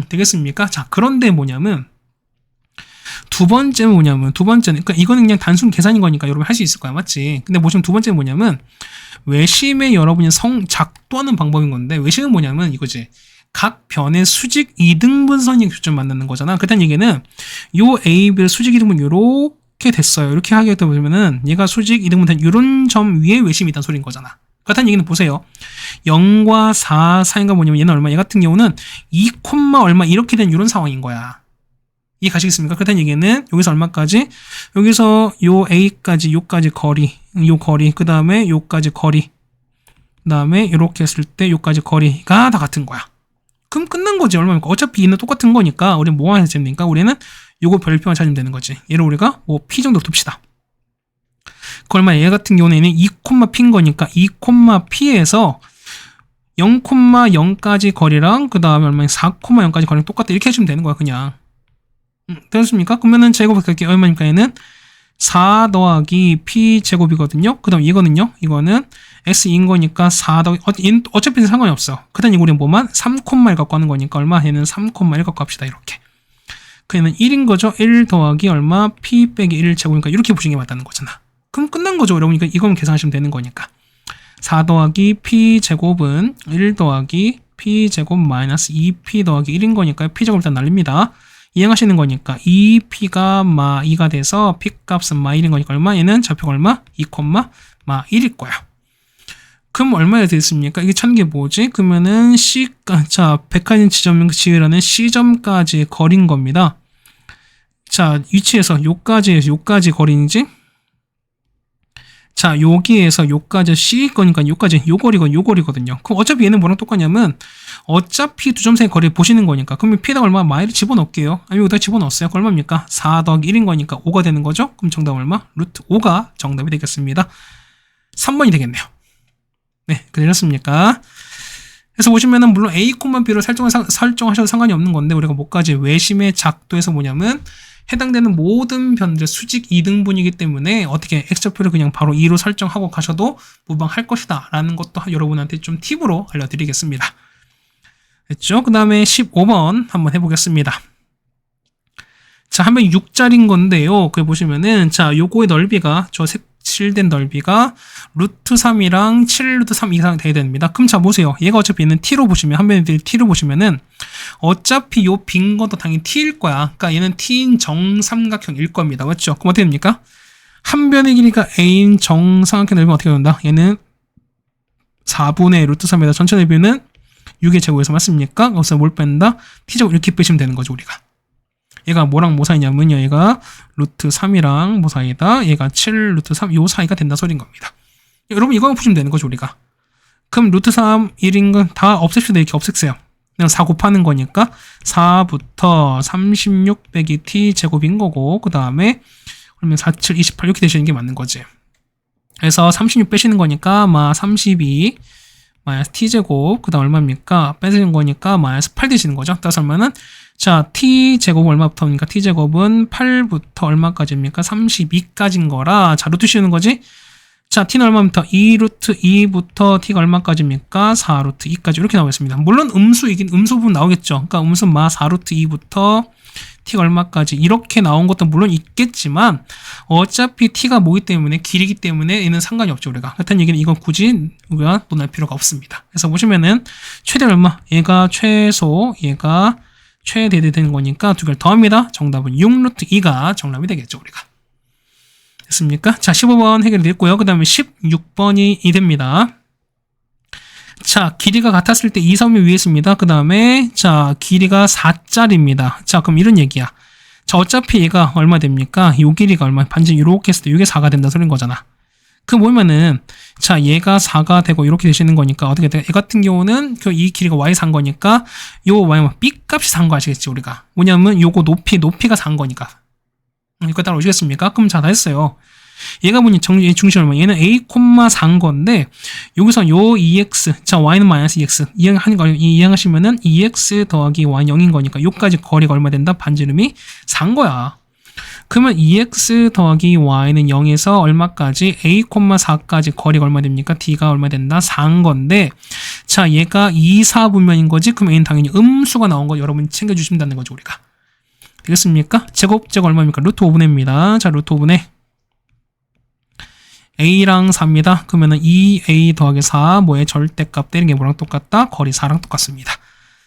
되겠습니까? 자, 그런데 뭐냐면 두 번째는 그러니까 이거는 그냥 단순 계산인 거니까 여러분 할 수 있을 거야. 맞지? 근데 보시면 두 번째는 뭐냐면 외심에 여러분이 작도하는 방법인 건데 외심은 뭐냐면 이거지. 각 변의 수직 이등분선이 교점 만드는 거잖아. 그렇다는 얘기는 요 A, B의 수직 이등분 이렇게 됐어요. 이렇게 하게 되면은 얘가 수직 이등분된 이런 점 위에 외심이 있다는 소리인 거잖아. 그렇다는 얘기는 보세요. 0과 4 사이가 뭐냐면 얘는 얼마? 얘 같은 경우는 2, 얼마 이렇게 된 이런 상황인 거야. 이해 가시겠습니까? 그렇다는 얘기는 여기서 얼마까지? 여기서 요 A까지 요까지 거리, 요 거리, 그 다음에 요까지 거리, 그 다음에 이렇게 했을 때 요까지 거리가 다 같은 거야. 그럼 끝난 거지. 얼마입니까? 어차피 얘는 똑같은 거니까 우리는 뭐가 해야 됩니까? 우리는 요거 별표만 찾으면 되는 거지. 얘를 우리가 뭐 P 정도 둡시다. 그 얼마 얘 같은 경우는 2, P인 거니까 2, P에서 0,0까지 거리랑 그 다음에 얼마 4,0까지 거리랑 똑같다. 이렇게 해주면 되는 거야. 그냥. 되셨습니까? 그러면은 제곱할게요. 얼마니까 얘는 4 더하기 P 제곱이거든요. 그 다음 이거는요. 이거는 S인 거니까 4 더하기 어차피 상관이 없어. 그 다음 우리는 뭐만 3,1 갖고 하는 거니까 얼마? 얘는 3,1 갖고 합시다. 이렇게. 그얘는 1인 거죠. 1 더하기 얼마? P 빼기 1 제곱이니까 이렇게 보시는 게 맞다는 거잖아. 그럼 끝난 거죠. 여러분. 그러니까 이거만 계산하시면 되는 거니까. 4 더하기 P 제곱은 1 더하기 P 제곱 마이너스 2P 더하기 1인 거니까 P 제곱 일단 날립니다. 이행하시는 거니까 2P가 마 2가 돼서 P 값은 마 1인 거니까 얼마? 얘는 좌표가 얼마? 2, 마 1일 거야. 그럼 얼마나 되겠습니까? 이게 찾는 게 뭐지? 그러면은 자, 백화점 지점 지으라는 C점까지 거리인 겁니다. 자, 위치에서 요까지 거리인지? 자, 여기에서 요까지 C 거니까 요까지 요 거리거든요. 그럼 어차피 얘는 뭐랑 똑같냐면 어차피 두 점 사이 거리 보시는 거니까. 그러면 P에다 얼마? 마이를 집어넣을게요. 아니면 여기다 집어넣었어요. 그럼 얼마입니까? 4 더하기 1인 거니까 5가 되는 거죠? 그럼 정답 얼마? 루트 5가 정답이 되겠습니다. 3번이 되겠네요. 네, 되셨습니까? 그래서 보시면은 물론 A, B로 설정하셔도 상관이 없는 건데 우리가 뭐까지 외심의 작도에서 뭐냐면 해당되는 모든 변들의 수직 이등분이기 때문에 어떻게 x좌표를 그냥 바로 2로 설정하고 가셔도 무방할 것이다 라는 것도 여러분한테 좀 팁으로 알려드리겠습니다. 됐죠? 그 다음에 15번 한번 해보겠습니다. 자, 한번 6짜리인 건데요. 그 보시면은 자, 요거의 넓이가 저 색칠된 넓이가 루트 3이랑 7 루트 3 이상 돼야 됩니다. 그럼 자 보세요. 얘가 어차피 얘는 t로 보시면 한 변의 t로 보시면은 어차피 요 빈 것도 당연히 t일 거야. 그러니까 얘는 t인 정삼각형일 겁니다. 맞죠? 그럼 어떻게 됩니까? 한 변의 길이가 a인 정삼각형 넓이면 어떻게 된다? 얘는 4분의 루트 3에다 전체 넓이는 6의 제곱에서 맞습니까? 그래서 뭘 뺀다? t제곱 이렇게 빼시면 되는 거죠, 우리가. 얘가 뭐랑 뭐 사이냐면요. 얘가 루트 3이랑 뭐 사이다? 얘가 7 루트 3 요 사이가 된다 소리인 겁니다. 여러분 이거만 푸시면 되는 거죠, 우리가. 그럼 루트 3 1인 건 다 없앱시다. 이렇게 없앴어요. 그냥 4 곱하는 거니까 4부터 36 빼기 t 제곱인 거고 그 다음에 그러면 4, 7, 28 이렇게 되시는 게 맞는 거지. 그래서 36 빼시는 거니까 마 32 마이너스 t제곱 그 다음 얼마입니까? 빼시는 거니까 마이너스 8 되시는 거죠. 따라서 얼마는? 자, t제곱 얼마부터입니까? t제곱은 8부터 얼마까지입니까? 32까지인 거라 자, 루트 씌우는 거지? 자, t는 얼마부터? 2루트 2부터 t가 얼마까지입니까? 4루트 2까지 이렇게 나오겠습니다. 물론 음수이긴 음수 부분 나오겠죠. 그러니까 음수 마 4루트 2부터 t가 얼마까지 이렇게 나온 것도 물론 있겠지만 어차피 t가 뭐기 때문에 길이기 때문에 얘는 상관이 없죠. 우리가 그렇다는 얘기는 이건 굳이 우리가 논할 필요가 없습니다. 그래서 보시면은 최대 얼마? 얘가 최소 얘가 최대 되는 거니까 두 개를 더합니다. 정답은 6루트 2가 정답이 되겠죠. 우리가 됐습니까? 자, 15번 해결이 됐고요. 그 다음에 16번이 이 됩니다. 자, 길이가 같았을 때 2, 3이 위에 있습니다. 그 다음에 자, 길이가 4짜리입니다. 자, 그럼 이런 얘기야. 자, 어차피 얘가 얼마 됩니까? 요 길이가 얼마? 반지 이렇게 했을 때 이게 4가 된다 소린 거잖아. 그 뭐냐면은 자, 얘가 4가 되고 이렇게 되시는 거니까 어떻게 돼? 얘 같은 경우는 이 길이가 y 산 거니까 요 y는 b 값이 산 거 아시겠지 우리가? 뭐냐면 요거 높이가 산 거니까. 이거 따라오시겠습니까? 그럼 자, 다 했어요. 얘가 뭐니 중심 얼마? 얘는 a, 4인 건데 여기서 요 2x 자 y는 마이너스 2x 이해하시면은 2x 더하기 y는 0인 거니까 요까지 거리가 얼마 된다? 반지름이 4인 거야. 그러면 2x 더하기 y는 0에서 얼마까지? a, 4까지 거리가 얼마 됩니까? d가 얼마 된다? 4인 건데 자, 얘가 2, 4분면인 거지? 그럼 a는 당연히 음수가 나온 거 여러분이 챙겨주신다는 거죠 우리가. 되겠습니까? 제곱 얼마입니까? 루트 5분의입니다. 자, 루트 5분의 a랑 4입니다. 그러면은 2a 더하기 4 뭐의 절대값 때리는 게 뭐랑 똑같다? 거리 4랑 똑같습니다.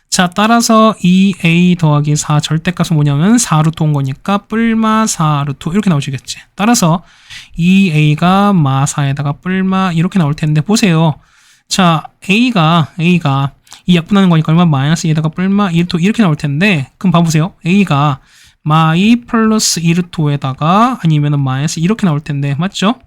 자, 따라서 2a 더하기 4 절대값은 뭐냐면 4루트 온 거니까 뿔마 4루트 이렇게 나오시겠지. 따라서 2a가 마 4에다가 뿔마 이렇게 나올 텐데 보세요. 자, a가 이 약분하는 거니까 얼마? 마이너스 2에다가 뿔마 2루트 이렇게 나올 텐데 그럼 봐보세요. a가 마 2 플러스 2루트 5에다가 아니면은 마이너스 이렇게 나올 텐데 맞죠?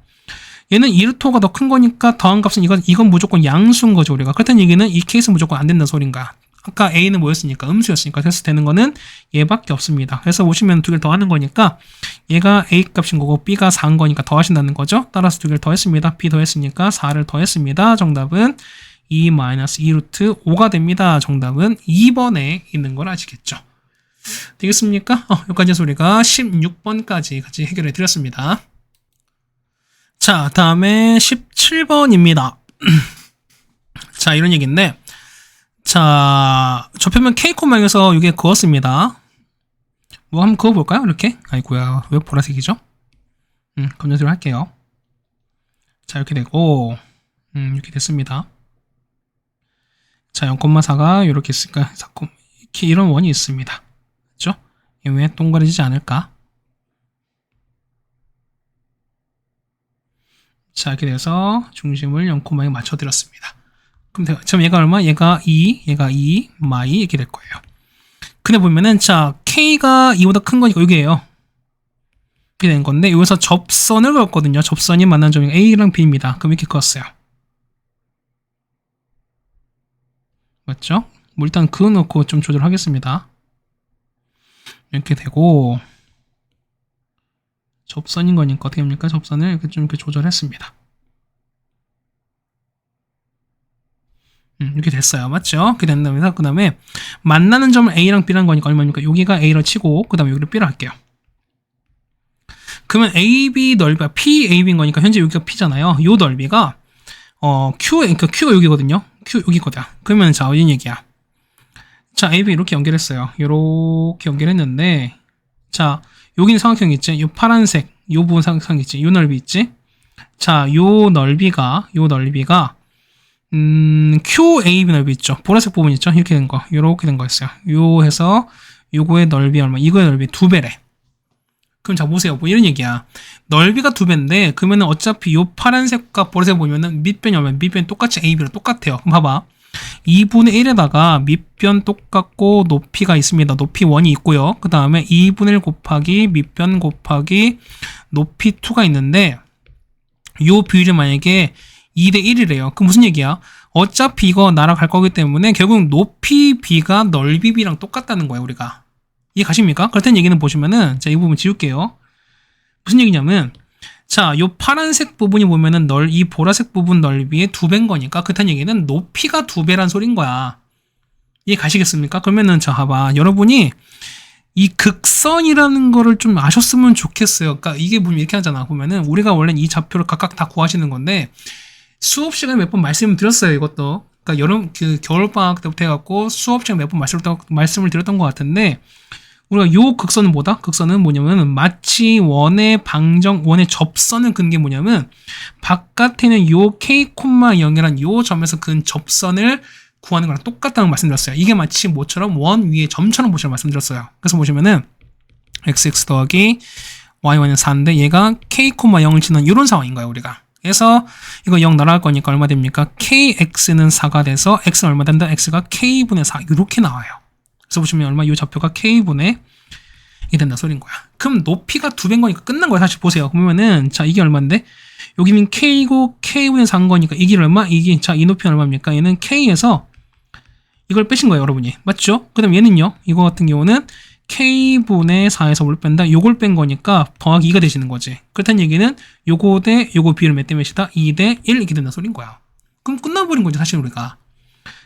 얘는 2루트 5가 더 큰 거니까 더한 값은 이건 무조건 양수인 거죠 우리가. 그렇다는 얘기는 이 케이스는 무조건 안 된다는 소린 거야. 아까 a는 뭐였으니까? 음수였으니까. 그래서 되는 거는 얘밖에 없습니다. 그래서 보시면 두 개를 더하는 거니까 얘가 a 값인 거고 b가 4인 거니까 더하신다는 거죠. 따라서 두 개를 더했습니다. b 더했으니까 4를 더했습니다. 정답은 2-2루트 5가 됩니다. 정답은 2번에 있는 걸 아시겠죠? 되겠습니까? 여기까지 해서 우리가 16번까지 같이 해결해 드렸습니다. 자, 다음에 17번입니다. 자, 이런 얘기인데 자, 좌표면 K, X에서 이게 그었습니다. 뭐 한번 그어볼까요? 이렇게? 아이고야, 왜 보라색이죠? 검정색으로 할게요. 자, 이렇게 되고 이렇게 됐습니다. 자, 0,4가 이렇게 있을까? 이렇게 이런 원이 있습니다. 그렇죠? 왜 동그라지지 않을까? 자, 이렇게 돼서 중심을 0,2에 맞춰드렸습니다. 그럼 얘가 얼마? 얘가 2, 마이 이렇게 될 거예요. 근데 보면은 자, K가 2보다 큰 거니까 여기에요. 이렇게 된 건데 여기서 접선을 그었거든요. 접선이 만난 점이 A랑 B입니다. 그럼 이렇게 그었어요. 맞죠? 뭐 일단 그어놓고 좀 조절하겠습니다. 이렇게 되고 접선인 거니까 어떻게 합니까? 접선을 이렇게 좀 이렇게 조절했습니다. 이렇게 됐어요. 맞죠? 이렇게 된답니다. 그 다음에 만나는 점을 A랑 B라는 거니까 얼마입니까? 여기가 A로 치고 그 다음에 여기를 B로 할게요. 그러면 AB 넓이가 PAB인 거니까 현재 여기가 P잖아요. 요 넓이가 그러니까 Q가 여기거든요. Q 여기거든. 그러면 자, 어디 얘기야? 자, AB 이렇게 연결했어요. 이렇게 연결했는데 자, 여기는 삼각형 있지? 요 파란색 요 부분 삼각형 있지? 요 넓이 있지? 자, 요 넓이가 QAB 넓이 있죠. 보라색 부분 있죠. 이렇게 된 거. 이렇게 된 거였어요. 요 해서 요거의 넓이 얼마? 이거의 넓이 2배래. 그럼 자 보세요. 뭐 이런 얘기야. 넓이가 2배인데 그러면은 어차피 요 파란색과 보라색 보면은 밑변이 얼마? 밑변이 똑같이 AB랑 똑같아요. 그럼 봐봐. 2분의 1에다가 밑변 똑같고 높이가 있습니다. 높이 1이 있고요. 그 다음에 2분의 1 곱하기 밑변 곱하기 높이 2가 있는데 요 비율이 만약에 2대 1이래요. 그럼 무슨 얘기야? 어차피 이거 날아갈 거기 때문에 결국 높이 B가 넓이 B랑 똑같다는 거예요, 우리가. 이해 가십니까? 그렇다는 얘기는 보시면은, 자, 이 부분 지울게요. 무슨 얘기냐면 자, 요 파란색 부분이 보면은 이 보라색 부분 넓이의 2배인 거니까 그렇다는 얘기는 높이가 2배란 소린 거야. 이해 가시겠습니까? 그러면은 자, 봐봐. 여러분이 이 극선이라는 거를 좀 아셨으면 좋겠어요. 그러니까 이게 보면 이렇게 하잖아. 보면은 우리가 원래 이 좌표를 각각 다 구하시는 건데 수업 시간에 몇 번 말씀드렸어요. 이것도. 그러니까 여름 겨울방학 때부터 해갖고 수업 시간에 몇 번 말씀을 드렸던 것 같은데 우리가 요 극선은 뭐다? 극선은 뭐냐면 마치 원의 접선을 긋는 게 뭐냐면 바깥에는 요 k,0이란 요 점에서 근 접선을 구하는 거랑 똑같다는 말씀드렸어요. 이게 마치 뭐처럼 원 위에 점처럼 보시라고 말씀드렸어요. 그래서 보시면은 xx 더하기 y1은 4인데 얘가 k,0을 치는 이런 상황인 거예요. 우리가. 그래서 이거 0 날아갈 거니까 얼마 됩니까? kx는 4가 돼서 x는 얼마 된다? x가 k분의 4 이렇게 나와요. 그래서 보시면 얼마 이 좌표가 k분의 이 된다 소린 거야. 그럼 높이가 2배인 거니까 끝난 거야. 사실 보세요. 그러면은 자 이게 얼마인데 여기는 k고 k분의 4인 거니까 이 길 얼마? 자 이 높이는 얼마입니까? 얘는 k에서 이걸 빼신 거예요. 여러분이. 맞죠? 그 다음 얘는요. 이거 같은 경우는 k분의 4에서 뭘 뺀다? 요걸 뺀 거니까 더하기 2가 되시는 거지. 그렇다는 얘기는 요거 대 요거 비율 몇 대 몇이다? 2 대 1 이렇게 된다 소린 거야. 그럼 끝나버린 거지 사실 우리가.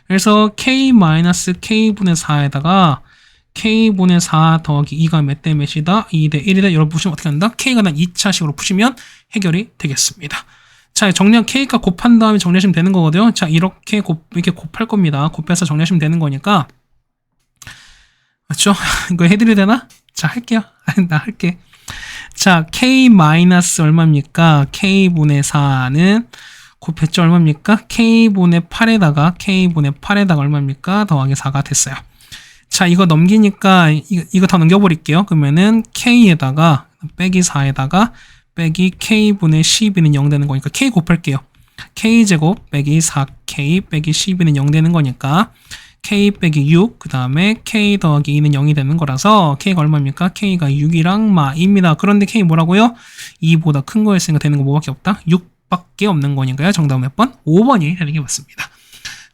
그래서 k-k분의 4에다가 k분의 4 더하기 2가 몇 대 몇이다? 2 대 1이다. 여러분 보시면 어떻게 한다? k가 난 2차식으로 푸시면 해결이 되겠습니다. 자, 정리한 k가 곱한 다음에 정리하시면 되는 거거든요. 자, 이렇게 곱할 겁니다. 곱해서 정리하시면 되는 거니까. 맞죠? 이거 해드려야 되나? 자, 할게요. 나 할게. 자, k 마이너스 얼마입니까? k분의 4는 곱했죠? 얼마입니까? k분의 8에다가 얼마입니까? 더하기 4가 됐어요. 자, 이거 넘기니까 이거 다 넘겨버릴게요. 그러면은 k에다가 빼기 4에다가 빼기 k분의 12는 0 되는 거니까 k 곱할게요. k제곱 빼기 4k 빼기 12는 0 되는 거니까 k 빼기 6, 그 다음에 k 더하기 2는 0이 되는 거라서 k가 얼마입니까? k가 6이랑 마입니다. 그런데 k 뭐라고요? 2보다 큰 거였으니까 되는 거 뭐밖에 없다? 6밖에 없는 거니까요. 정답은 몇 번? 5번이 되는 게 맞습니다.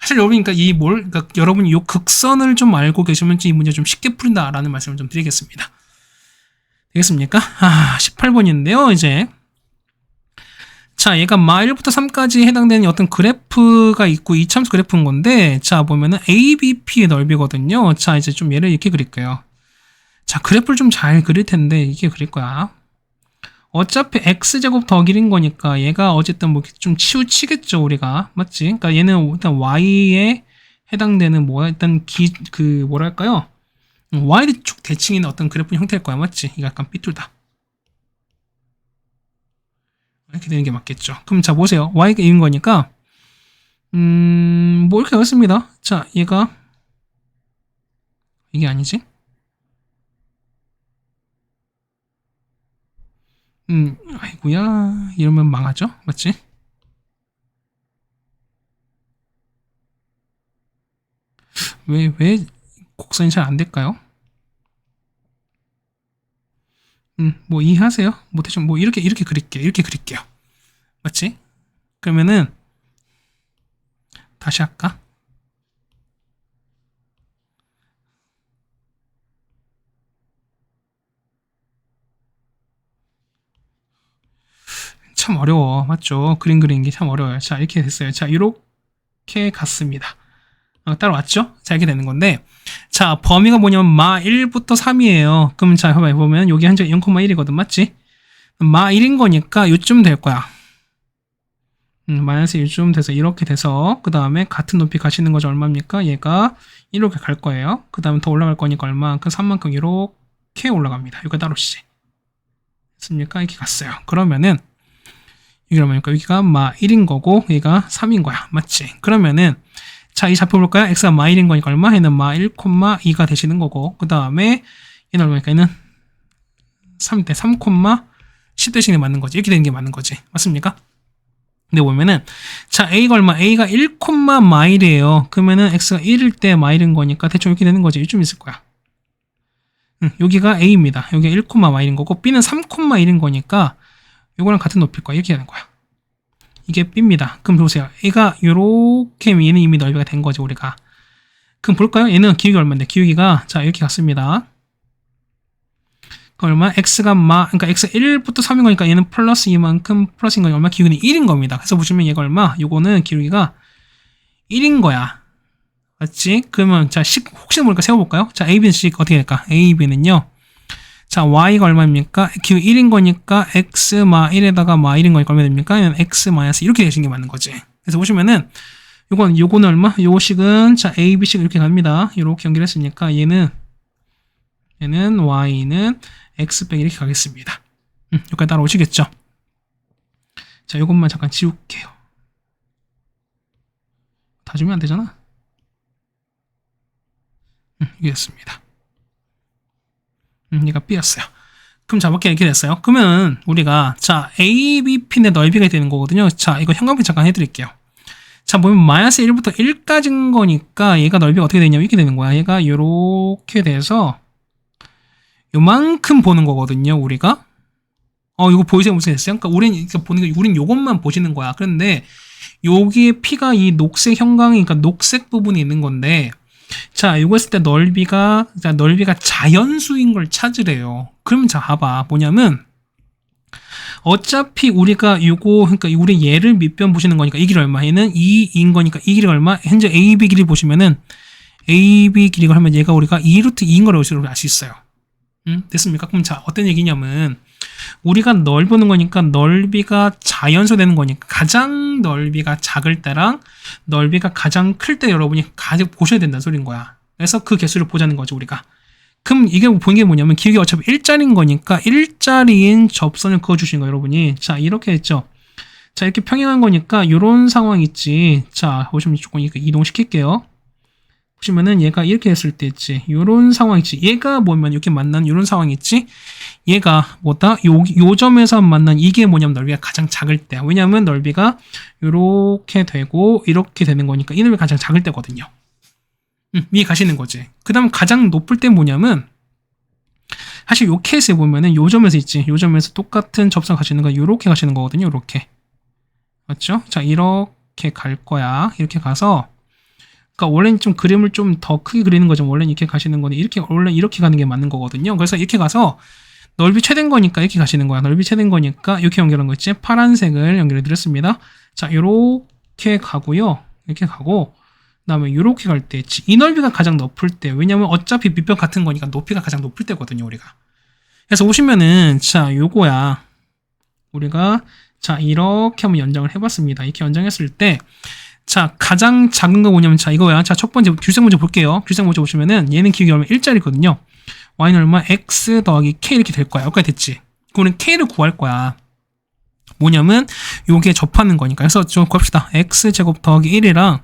사실 여러분, 그러니까 여러분이 요 극선을 좀 알고 계시면 이 문제 좀 쉽게 풀린다라는 말씀을 좀 드리겠습니다. 되겠습니까? 18번인데요, 이제. 자, 얘가 마 1부터 3까지 해당되는 어떤 그래프가 있고 이참수 그래프인 건데, 자, 보면은 ABP의 넓이거든요. 자, 이제 좀 얘를 이렇게 그릴게요. 자, 그래프를 좀 잘 그릴 텐데, 이렇게 그릴 거야. 어차피 x제곱 더 길인 거니까 얘가 어쨌든 뭐 좀 치우치겠죠, 우리가. 맞지? 그러니까 얘는 일단 y에 해당되는 일단 뭐랄까요? y축 대칭인 어떤 그래프 형태일 거야. 맞지? 이거 약간 삐뚤다. 이렇게 되는 게 맞겠죠. 그럼 자, 보세요. y가 1인 거니까 뭐 이렇게 하겠습니다. 자, 얘가 이게 아니지? 아이고야, 이러면 망하죠? 맞지? 왜 곡선이 잘 안 될까요? 뭐 이해하세요? 뭐 대충 뭐 이렇게 그릴게요. 이렇게 그릴게요. 맞지? 그러면은 다시 할까? 참 어려워. 맞죠? 그림 그리는 게 참 어려워요. 자, 이렇게 됐어요. 자, 이렇게 갔습니다. 따라왔죠? 자, 이렇게 되는 건데, 자, 범위가 뭐냐면 마 1부터 3이에요. 그럼 자, 보면 여기 현재 0,1이거든. 맞지? 마 1인 거니까 요쯤 될 거야. 마이너스 1쯤 돼서 이렇게 돼서 그 다음에 같은 높이 가시는 거죠. 얼마입니까? 얘가 이렇게 갈 거예요. 그 다음에 더 올라갈 거니까 얼마만큼? 3만큼 이렇게 올라갑니다. 여기가 따로 씨. 됐습니까? 이렇게 갔어요. 그러면은 이게 얼마입니까? 여기가 마 1인 거고 여기가 3인 거야. 맞지? 그러면은 자, 이 좌표 볼까요? x가 마 1인 거니까 얼마? 얘는 마 1,2가 되시는 거고 그 다음에 얘는 얼마니까? 얘는 3대 3,10대씩이 맞는 거지. 이렇게 되는 게 맞는 거지. 맞습니까? 근데 보면은 자, a가 얼마? a가 1,마일이에요. 그러면은 x가 1일 때 마일인 거니까 대충 이렇게 되는 거지. 이쯤 있을 거야. 여기가 a입니다. 여기가 1,마일인 거고 b는 3,1인 거니까 요거랑 같은 높일 거야. 이렇게 되는 거야. 이게 b입니다. 그럼 보세요. 얘가 요렇게 얘는 이미 넓이가 된 거죠, 우리가. 그럼 볼까요? 얘는 기울기 얼마인데? 기울기가 자, 이렇게 갔습니다. 그 얼마? x가 그러니까 x 1부터 3인 거니까 얘는 플러스 이만큼 플러스인 거니까 얼마? 기울기는 1인 겁니다. 그래서 보시면 얘가 얼마? 요거는 기울기가 1인 거야. 맞지? 그러면 자, 혹시 모르니까 세워볼까요? 자, a, b는 식 어떻게 될까? a, b는요. 자, y가 얼마입니까? 기울기 1인 거니까 x 마 1에다가 마 1인 거니까 얼마 됩니까? x 마이너스 이렇게 되시는 게 맞는 거지. 그래서 보시면은 요거는 얼마? 요 식은 자, a, b 식 이렇게 갑니다. 이렇게 연결했으니까 얘는 y는 x 빼기 이렇게 가겠습니다. 여기까지 따라오시겠죠? 자, 요것만 잠깐 지울게요. 다 주면 안 되잖아. 이게 됐습니다. 얘가 B였어요. 그럼 자, 몇개 이렇게 됐어요. 그러면 우리가 자, A, B 핀의 넓이가 되는 거거든요. 자, 이거 형광펜 잠깐 해드릴게요. 자, 보면 마이너스 1부터 1까지인 거니까 얘가 넓이가 어떻게 되냐면 이렇게 되는 거야. 얘가 요렇게 돼서 요만큼 보는 거거든요, 우리가. 이거 보이세요? 무슨 됐어요? 그러니까 우린 요것만 보시는 거야. 그런데 여기에 P가 이 녹색 형광이, 그러니까 녹색 부분이 있는 건데, 자, 요거 했을 때 넓이가 자연수인 걸 찾으래요. 그럼 자, 봐봐. 뭐냐면, 어차피 우리가 그러니까 우리 얘를 밑변 보시는 거니까 이 길이 얼마? 얘는 2인 거니까 이 길이가 얼마? 현재 AB 길이 보시면은, AB 길이가 하면 얘가 우리가 2루트 2인 거라고 알 수 있어요. 됐습니까? 그럼 자, 어떤 얘기냐면, 우리가 넓이 보는 거니까 넓이가 자연수 되는 거니까 가장 넓이가 작을 때랑 넓이가 가장 클 때 여러분이 가지고 보셔야 된다는 소리인 거야. 그래서 그 개수를 보자는 거죠, 우리가. 그럼 이게 보는 게 뭐냐면 기울기 어차피 1짜리인 거니까 1짜리인 접선을 그어주시는 거예요, 여러분이. 자, 이렇게 했죠. 자, 이렇게 평행한 거니까 이런 상황 있지. 자, 보시면 조금 이동시킬게요. 보시면은 얘가 이렇게 했을 때 있지. 요런 상황 있지. 얘가 뭐면 이렇게 만난 요런 상황 있지. 얘가 뭐다? 요 점에서 만난 이게 뭐냐면 넓이가 가장 작을 때. 왜냐면 넓이가 요렇게 되고 이렇게 되는 거니까 이 넓이가 가장 작을 때거든요. 이해 가시는 거지. 그 다음 가장 높을 때 뭐냐면 사실 요 케이스에 보면은 요 점에서 있지. 요 점에서 똑같은 접선 가시는 거 요렇게 가시는 거거든요. 요렇게. 맞죠? 자, 이렇게 갈 거야. 이렇게 가서 그러니까 원래는 좀 그림을 좀 더 크게 그리는 거죠. 원래는 이렇게 가시는 건데 원래 이렇게 가는 게 맞는 거거든요. 그래서 이렇게 가서 넓이 최대인 거니까 이렇게 가시는 거야. 넓이 최대인 거니까 이렇게 연결한 거 있지. 파란색을 연결해 드렸습니다. 자, 요렇게 가고요. 이렇게 가고 그다음에 요렇게 갈 때 있지. 이 넓이가 가장 높을 때. 왜냐면 어차피 밑변 같은 거니까 높이가 가장 높을 때거든요, 우리가. 그래서 보시면은 자, 요거야. 우리가 자, 이렇게 한번 연장을 해 봤습니다. 이렇게 연장했을 때 자, 가장 작은 거 뭐냐면, 자, 이거야. 자, 첫 번째, 귤색 문제 볼게요. 귤색 문제 보시면은, 얘는 기울기 얼마? 1짜리거든요. y는 얼마? x 더하기 k 이렇게 될 거야. 여기까지 됐지? 그럼 우리는 k를 구할 거야. 뭐냐면, 요게 접하는 거니까. 그래서 좀 구합시다. x제곱 더하기 1이랑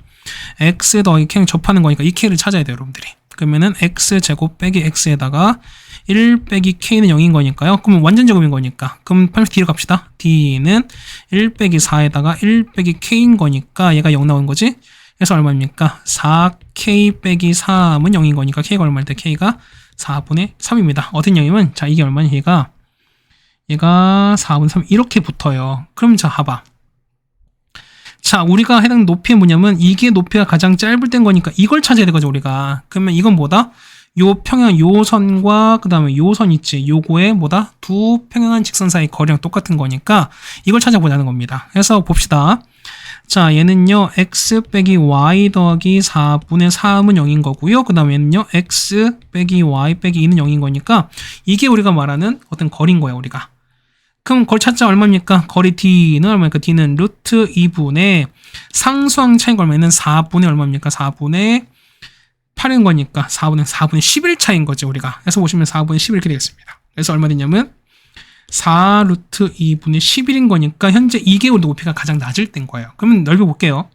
x 더하기 k를 접하는 거니까 이 k를 찾아야 돼요, 여러분들이. 그러면은, x제곱 빼기 x에다가 1 빼기 k는 0인 거니까요. 그러면 완전 제곱인 거니까. 그럼 D로 갑시다. D는 1 빼기 4에다가 1 빼기 k인 거니까 얘가 0 나오는 거지. 그래서 얼마입니까? 4k 빼기 3은 0인 거니까 k가 얼마일 때 k가 4분의 3입니다. 어떤 0이면 자, 이게 얼마냐? 얘가 4분의 3 이렇게 붙어요. 그럼 자, 봐봐. 자, 우리가 해당 높이는 뭐냐면 이게 높이가 가장 짧을 땐 거니까 이걸 찾아야 되거든, 우리가. 그러면 이건 뭐다? 요 평행 요 선과 그 다음에 요 선 있지. 요거의 뭐다? 두 평행한 직선 사이 거리랑 똑같은 거니까 이걸 찾아보자는 겁니다. 그래서 봅시다. 자, 얘는요 x 빼기 y 더하기 4분의 3은 0인 거고요. 그 다음에 얘는요 x 빼기 y 빼기 2는 0인 거니까 이게 우리가 말하는 어떤 거리인 거야, 우리가. 그럼 거리 찾자 얼마입니까? 거리 d는 얼마입니까? d는 루트 2분의 상수항 차이가 얼마냐면 4분의 얼마입니까? 4분의 8인 거니까 4분의 11 차이인 거죠, 우리가. 그래서 보시면 4분의 11 이렇게 되겠습니다. 그래서 얼마 되냐면 4 루트 2분의 11인 거니까 현재 이게 우리 높이가 가장 낮을 때인 거예요. 그러면 넓혀 볼게요.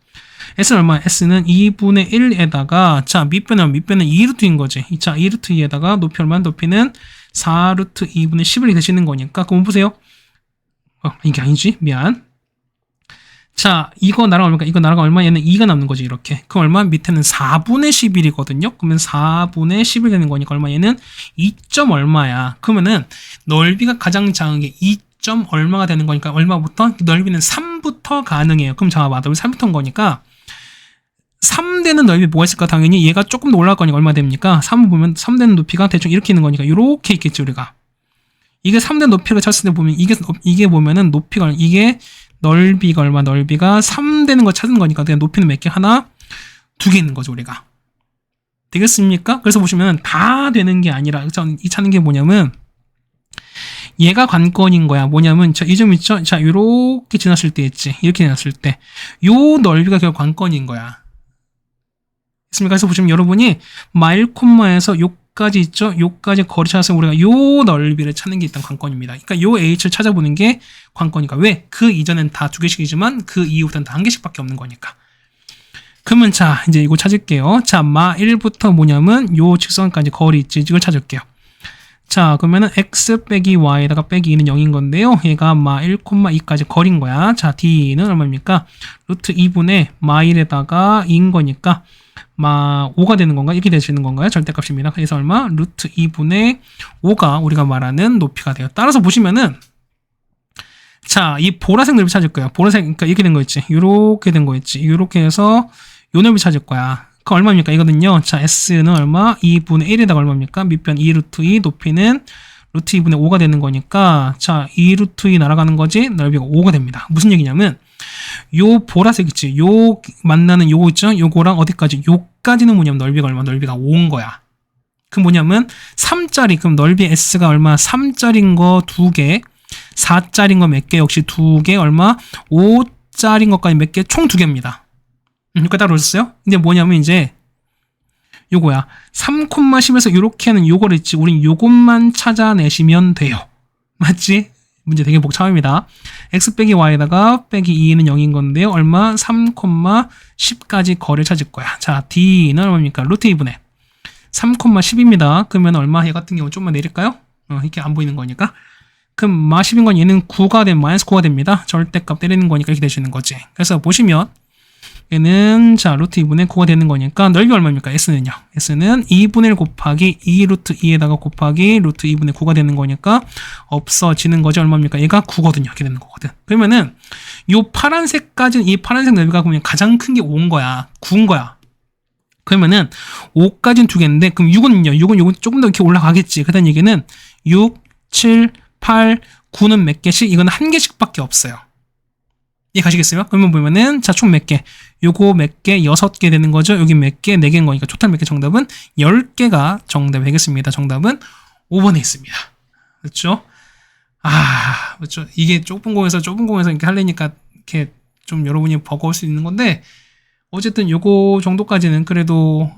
S는 얼마? S는 2분의 1에다가 자, 밑변은 2루트인 거지. 자, 2루트 2에다가 높이 얼마? 높이는 4 루트 2분의 11이 되시는 거니까 그럼 보세요. 이게 아니지? 미안. 자, 이거 나랑 얼마니까? 이거 나랑 얼마? 얘는 2가 남는 거지, 이렇게. 그럼 얼마? 밑에는 4분의 11이거든요? 그러면 4분의 11 되는 거니까 얼마? 얘는 2점 얼마야? 그러면은 넓이가 가장 작은 게 2점 얼마가 되는 거니까 얼마부터? 넓이는 3부터 가능해요. 그럼 잠깐만, 넓이 3부터인 거니까 3 되는 넓이 뭐가 있을까? 당연히 얘가 조금 더 올라갈 거니까 얼마 됩니까? 3 보면 3 되는 높이가 대충 이렇게 있는 거니까 이렇게 있겠지, 우리가. 이게 3대 높이를 찾았을 때 보면 이게 보면은 높이가 이게 넓이가 얼마 넓이가 3 되는 거 찾은 거니까 그냥 높이는 몇 개 하나 두 개 있는 거죠 우리가. 되겠습니까? 그래서 보시면 다 되는 게 아니라 이 찾는 게 뭐냐면 얘가 관건인 거야. 뭐냐면 이 점 있죠? 자 요렇게 지났을 때 있지. 이렇게 지났을 때 요 넓이가 결국 관건인 거야. 있습니까? 그래서 보시면 여러분이 마일 콤마에서 요까지 있죠? 요까지 거리 찾아서 우리가 요 넓이를 찾는 게 일단 관건입니다. 그러니까 요 h를 찾아보는 게 관건이니까. 왜? 그 이전엔 다 두 개씩이지만 그 이후부터는 다 한 개씩밖에 없는 거니까. 그러면 자 이제 이거 찾을게요. 자 마 1부터 뭐냐면 요 직선까지 거리 있지. 이걸 찾을게요. 자 그러면은 x 빼기 y에다가 빼기 2는 0인 건데요. 얘가 마 1,2까지 거리인 거야. 자 d는 얼마입니까? 루트 2분의 마 1에다가 2인 거니까 마 5가 되는 건가? 이렇게 되시는 건가요? 절대값입니다. 그래서 얼마? 루트 2분의 5가 우리가 말하는 높이가 돼요. 따라서 보시면은 자 이 보라색 넓이 찾을 거야. 보라색 그러니까 이렇게 된 거 있지. 요렇게 된 거 있지. 요렇게 해서 요 넓이 찾을 거야. 그 얼마입니까? 이거든요. 자, S는 얼마? 2분의 1에다가 얼마입니까? 밑변 2 루트 2, 높이는 루트 2분의 5가 되는 거니까, 자, 2 루트 2 날아가는 거지? 넓이가 5가 됩니다. 무슨 얘기냐면, 요 보라색 있지? 요 만나는 요거 있죠? 요거랑 어디까지? 요까지는 뭐냐면 넓이가 얼마? 넓이가 5인 거야. 그 뭐냐면, 3짜리, 그럼 넓이 S가 얼마? 3짜리인 거 2개, 4짜리인 거 몇 개? 역시 2개, 얼마? 5짜리인 것까지 몇 개? 총 2개입니다. 여기까지 따로 오셨어요? 근데 뭐냐면 이제 요거야. 3,10에서 요렇게 하는 요거를 있지. 우린 요것만 찾아내시면 돼요. 맞지? 문제 되게 복잡합니다. x 빼기 y에다가 빼기 2는 0인 건데요. 얼마? 3,10까지 거리를 찾을 거야. 자, d는 얼마입니까? 루트 2분의 3,10입니다. 그러면 얼마? 얘 같은 경우 좀만 내릴까요? 이렇게 안 보이는 거니까. 그럼 마 10인 건 얘는 9가 되면 마이너스 9가 됩니다. 절대값 때리는 거니까 이렇게 되시는 거지. 그래서 보시면 얘는 자 루트 2분의 9가 되는 거니까 넓이 얼마입니까? S는요. S는 2분의 1 곱하기 2 루트 2에다가 곱하기 루트 2분의 9가 되는 거니까 없어지는 거지. 얼마입니까? 얘가 9거든요. 이렇게 되는 거거든. 그러면은 요 파란색까지는 이 파란색 넓이가 보면 가장 큰 게 5인 거야. 9인 거야. 그러면은 5까지는 2개인데 그럼 6은요. 6은 조금 더 이렇게 올라가겠지. 그다음 얘기는 6, 7, 8, 9는 몇 개씩? 이건 한 개씩밖에 없어요. 이 가시겠어요? 그러면 보면은 자 총 몇 개? 요거 몇 개? 6개 되는 거죠. 여기 몇 개? 4개인 거니까 토탈 몇 개? 정답은 10개가 정답이 되겠습니다. 정답은 5번에 있습니다. 그렇죠? 그렇죠. 이게 좁은 공에서 이렇게 하려니까 이렇게 좀 여러분이 버거울 수 있는 건데 어쨌든 요거 정도까지는 그래도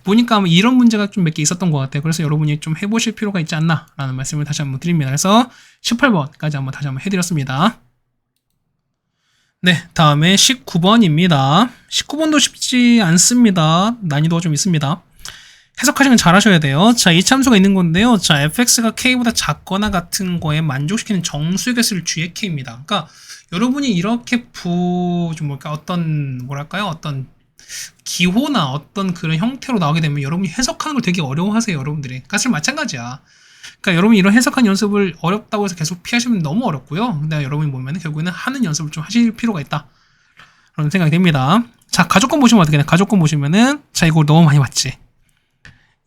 보니까 아마 이런 문제가 좀 몇 개 있었던 것 같아요. 그래서 여러분이 좀 해보실 필요가 있지 않나 라는 말씀을 다시 한번 드립니다. 그래서 18번까지 한번 다시 한번 해드렸습니다. 네, 다음에 19번입니다. 19번도 쉽지 않습니다. 난이도가 좀 있습니다. 해석하시면 잘 하셔야 돼요. 자, 이 참수가 있는 건데요. 자, fx가 k보다 작거나 같은 거에 만족시키는 정수의 개수를 g의 k입니다. 그러니까 여러분이 이렇게 어떤 기호나 어떤 그런 형태로 나오게 되면 여러분이 해석하는 걸 되게 어려워하세요, 여러분들이. 사실 마찬가지야. 그러니까 여러분이 이런 해석한 연습을 어렵다고 해서 계속 피하시면 너무 어렵고요. 근데 여러분이 보면 결국에는 하는 연습을 좀 하실 필요가 있다. 그런 생각이 듭니다. 자, 가족권 보시면 어떻게 되나? 가족권 보시면은, 자, 이거 너무 많이 봤지?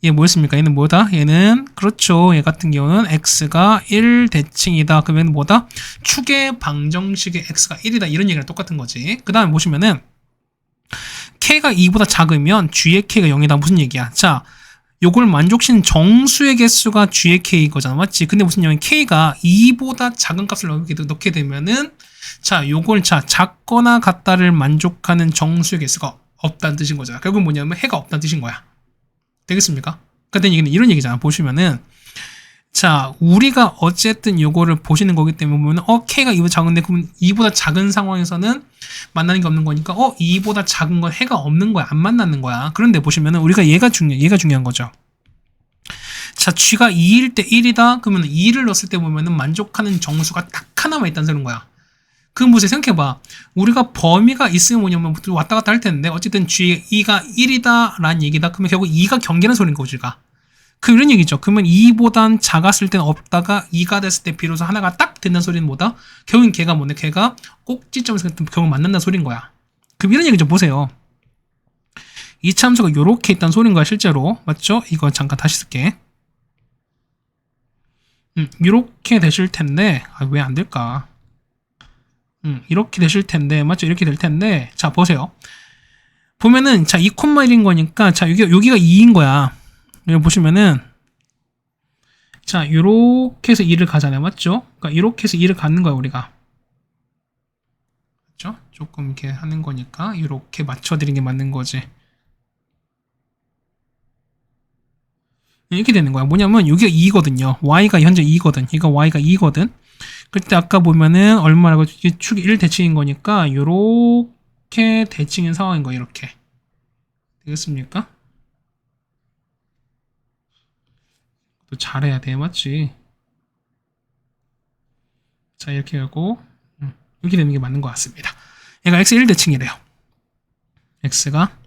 얘 뭐였습니까? 얘는 뭐다? 얘는, 그렇죠. 얘 같은 경우는 x가 1 대칭이다. 그러면 뭐다? 축의 방정식의 x가 1이다. 이런 얘기랑 똑같은 거지. 그 다음에 보시면은, k가 2보다 작으면 g의 k가 0이다. 무슨 얘기야? 자, 요걸 만족시키는 정수의 개수가 g의 k 거잖아. 맞지? 근데 무슨 얘기냐면 k가 2보다 작은 값을 넣게 되면은 자, 요걸 작거나 같다를 만족하는 정수의 개수가 없다는 뜻인 거잖아. 결국 뭐냐면 해가 없다는 뜻인 거야. 되겠습니까? 그때 얘기는 이런 얘기잖아. 보시면은 자, 우리가 어쨌든 요거를 보시는 거기 때문에 보면 k가 2보다 작은데 그러면 2보다 작은 상황에서는 만나는 게 없는 거니까 2보다 작은 건 해가 없는 거야. 안 만나는 거야. 그런데 보시면은 우리가 얘가 중요한 거죠. 자, g가 2일 때 1이다. 그러면 2를 넣었을 때 보면은 만족하는 정수가 딱 하나만 있다는 소리인 거야. 그럼 보세요. 생각해봐. 우리가 범위가 있으면 뭐냐면 왔다 갔다 할 텐데 어쨌든 g가 1이다 라는 얘기다. 그러면 결국 2가 경계라는 소리인 거고 우리가. 그런 얘기죠. 그러면 2보단 작았을 때는 없다가 2가 됐을 때 비로소 하나가 딱 된다는 소리는 뭐다? 결국엔 걔가 뭐냐? 걔가 꼭지점에서 결국 만난다는 소리인 거야. 그럼 이런 얘기 좀 보세요. 이 참수가 요렇게 있다는 소리인 거야 실제로. 맞죠? 이거 잠깐 다시 쓸게. 이렇게 되실 텐데, 왜 안 될까? 이렇게 되실 텐데, 맞죠? 이렇게 될 텐데, 자, 보세요. 보면은, 자, 2,1인 거니까, 자, 여기가 2인 거야. 여기 보시면은, 자, 요렇게 해서 2를 가잖아요. 맞죠? 그러니까, 이렇게 해서 2를 갖는 거야, 우리가. 맞죠? 조금 이렇게 하는 거니까, 이렇게 맞춰드리는 게 맞는 거지. 이렇게 되는 거야. 뭐냐면 여기가 2거든요. y가 현재 2거든. 이거 y가 2거든. 그때 아까 보면은 얼마라고 축이 1 대칭인 거니까 요렇게 대칭인 상황인 거야. 이렇게. 되겠습니까? 또 잘해야 돼. 맞지? 자, 이렇게 하고 이렇게 되는 게 맞는 것 같습니다. 얘가 x 1 대칭이래요. x가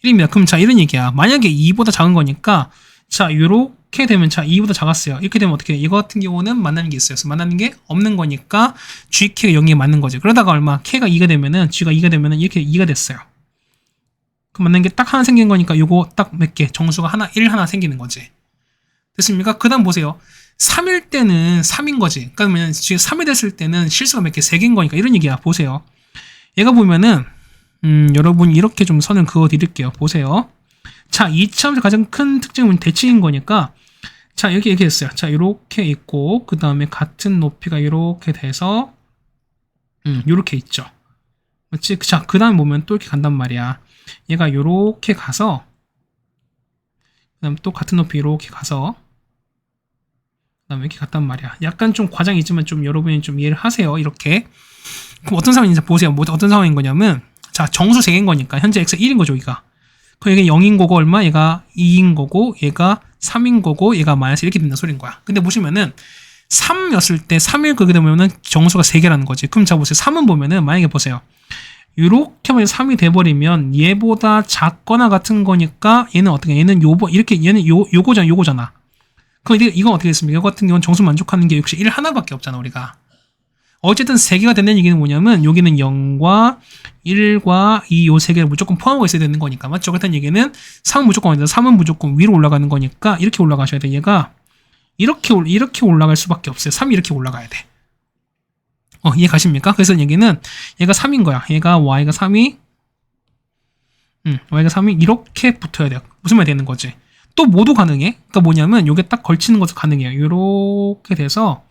1입니다. 그럼 자, 이런 얘기야. 만약에 2보다 작은 거니까, 자, 요렇게 되면, 자, 2보다 작았어요. 이렇게 되면 어떻게 돼? 이거 같은 경우는 만나는 게 있어요. 그래서 만나는 게 없는 거니까, gk가 0에 맞는 거지. 그러다가 얼마? k가 2가 되면은, g가 2가 되면은, 이렇게 2가 됐어요. 그럼 만나는 게 딱 하나 생긴 거니까, 요거 딱 몇 개? 정수가 하나, 1 하나 생기는 거지. 됐습니까? 그 다음 보세요. 3일 때는 3인 거지. 그러니까 지금 3이 됐을 때는 실수가 몇 개? 3개인 거니까, 이런 얘기야. 보세요. 얘가 보면은, 여러분 이렇게 좀 선을 그어 드릴게요. 보세요. 자, 이 차원에서 가장 큰 특징은 대칭인 거니까, 자, 여기 얘기했어요. 자, 이렇게 있고, 그 다음에 같은 높이가 이렇게 돼서, 이렇게 있죠. 그렇지? 자, 그 다음에 보면 또 이렇게 간단 말이야. 얘가 이렇게 가서, 그 다음에 또 같은 높이 이렇게 가서, 그 다음에 이렇게 갔단 말이야. 약간 좀 과장이 있지만 좀 여러분이 좀 이해를 하세요. 이렇게. 그럼 어떤 상황인지 보세요. 뭐 어떤 상황인 거냐면, 자, 정수 3개인 거니까 현재 x 1인 거죠, 여기가. 그럼 얘가 0인 거고 얼마? 얘가 2인 거고 얘가 3인 거고 얘가 마이너스 이렇게 된다는 소리인 거야. 근데 보시면은 3였을 때 3일 그게 되면은 정수가 3개라는 거지. 그럼 자 보세요. 3은 보면은 만약에 보세요. 이렇게 하면 3이 돼버리면 얘보다 작거나 같은 거니까 얘는 어떻게? 얘는 이렇게 얘는 요거잖아. 그럼 이건 어떻게 됐습니까? 이거 같은 경우는 정수 만족하는 게 역시 1 하나밖에 없잖아, 우리가. 어쨌든 3개가 된다는 얘기는 뭐냐면 여기는 0과 1과 2 요 3개를 무조건 포함하고 있어야 되는 거니까 맞죠? 그렇다는 얘기는 3은 무조건 아니다. 3은 무조건 위로 올라가는 거니까 이렇게 올라가셔야 돼. 얘가 이렇게 올라갈 수밖에 없어요. 3이 이렇게 올라가야 돼. 이해 가십니까? 그래서 얘기는 얘가 3인 거야. 얘가 y가 3이 y가 3이 이렇게 붙어야 돼요. 무슨 말이 되는 거지? 또 모두 가능해. 그러니까 뭐냐면 요게 딱 걸치는 것도 가능해요. 이렇게 돼서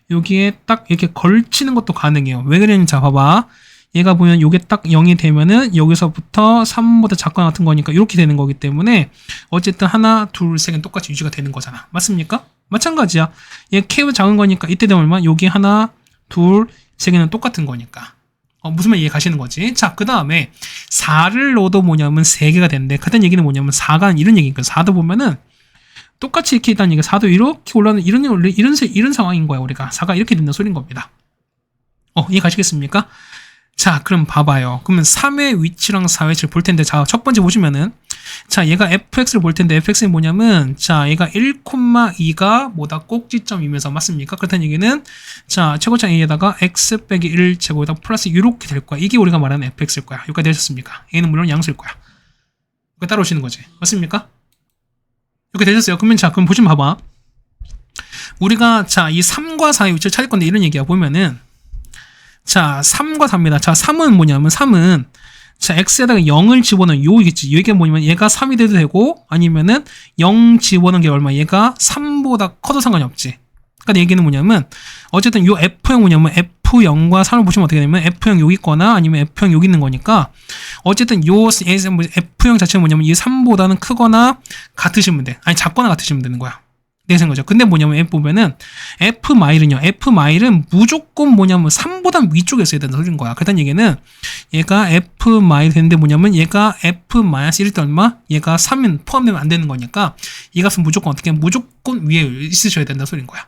여기에 딱 이렇게 걸치는 것도 가능해요. 왜 그러냐면 자 봐봐. 얘가 보면 요게 딱 0이 되면은 여기서부터 3보다 작거나 같은 거니까 이렇게 되는 거기 때문에 어쨌든 하나, 둘, 셋은 똑같이 유지가 되는 거잖아. 맞습니까? 마찬가지야. 얘 k보다 작은 거니까 이때 되면 얼마? 여기 하나, 둘, 세 개는 똑같은 거니까. 무슨 말 이해 가시는 거지? 자, 그 다음에 4를 넣어도 뭐냐면 3개가 된대. 그런 얘기는 뭐냐면 4가 이런 얘기니까 4도 보면은 똑같이 이렇게 있다는 얘기가 4도 이렇게 올라가는 이런 상황인 거야. 우리가 4가 이렇게 된다는 소린 겁니다. 이해 가시겠습니까? 자, 그럼 봐봐요. 그러면 3의 위치랑 4의 위치를 볼 텐데, 자, 첫 번째 보시면은, 자, 얘가 fx를 볼 텐데, fx는 뭐냐면, 자, 얘가 1,2가 뭐다 꼭지점이면서 맞습니까? 그렇다는 얘기는, 자, 최고창 a에다가 x 빼기 1 제곱에다가 플러스 이렇게 될 거야. 이게 우리가 말하는 fx일 거야. 여기까지 되셨습니까? 얘는 물론 양수일 거야. 이거 따라오시는 거지. 맞습니까? 이렇게 되셨어요. 그러면 자, 그럼 보시면 봐봐. 우리가 자, 이 3과 4의 위치를 찾을 건데 이런 얘기야. 보면은 자, 3과 4입니다. 자, 3은 뭐냐면 3은 자, x에다가 0을 집어넣은 요이겠지. 이게 뭐냐면 얘가 3이 돼도 되고 아니면은 0 집어넣은 게 얼마? 얘가 3보다 커도 상관이 없지. 그러니까 얘기는 뭐냐면 어쨌든 요 F형 뭐냐면 F0과 3을 보시면 어떻게 되냐면 F형 여기 있거나 아니면 F형 여기 있는 거니까 어쨌든 요 F형 자체는 뭐냐면 이 3보다는 크거나 같으시면 돼. 아니 작거나 같으시면 되는 거야. 내 생각이죠. 근데 뭐냐면 F 보면은 F 마일은요. F 마일은 무조건 뭐냐면 3보다 위쪽에 있어야 된다는 소리인 거야. 그렇다는 얘기는 얘가 F 마일 되는데 뭐냐면 얘가 F 마이너스 1일 때 얼마? 얘가 3은 포함되면 안 되는 거니까 이 값은 무조건 어떻게 무조건 위에 있으셔야 된다는 소리인 거야.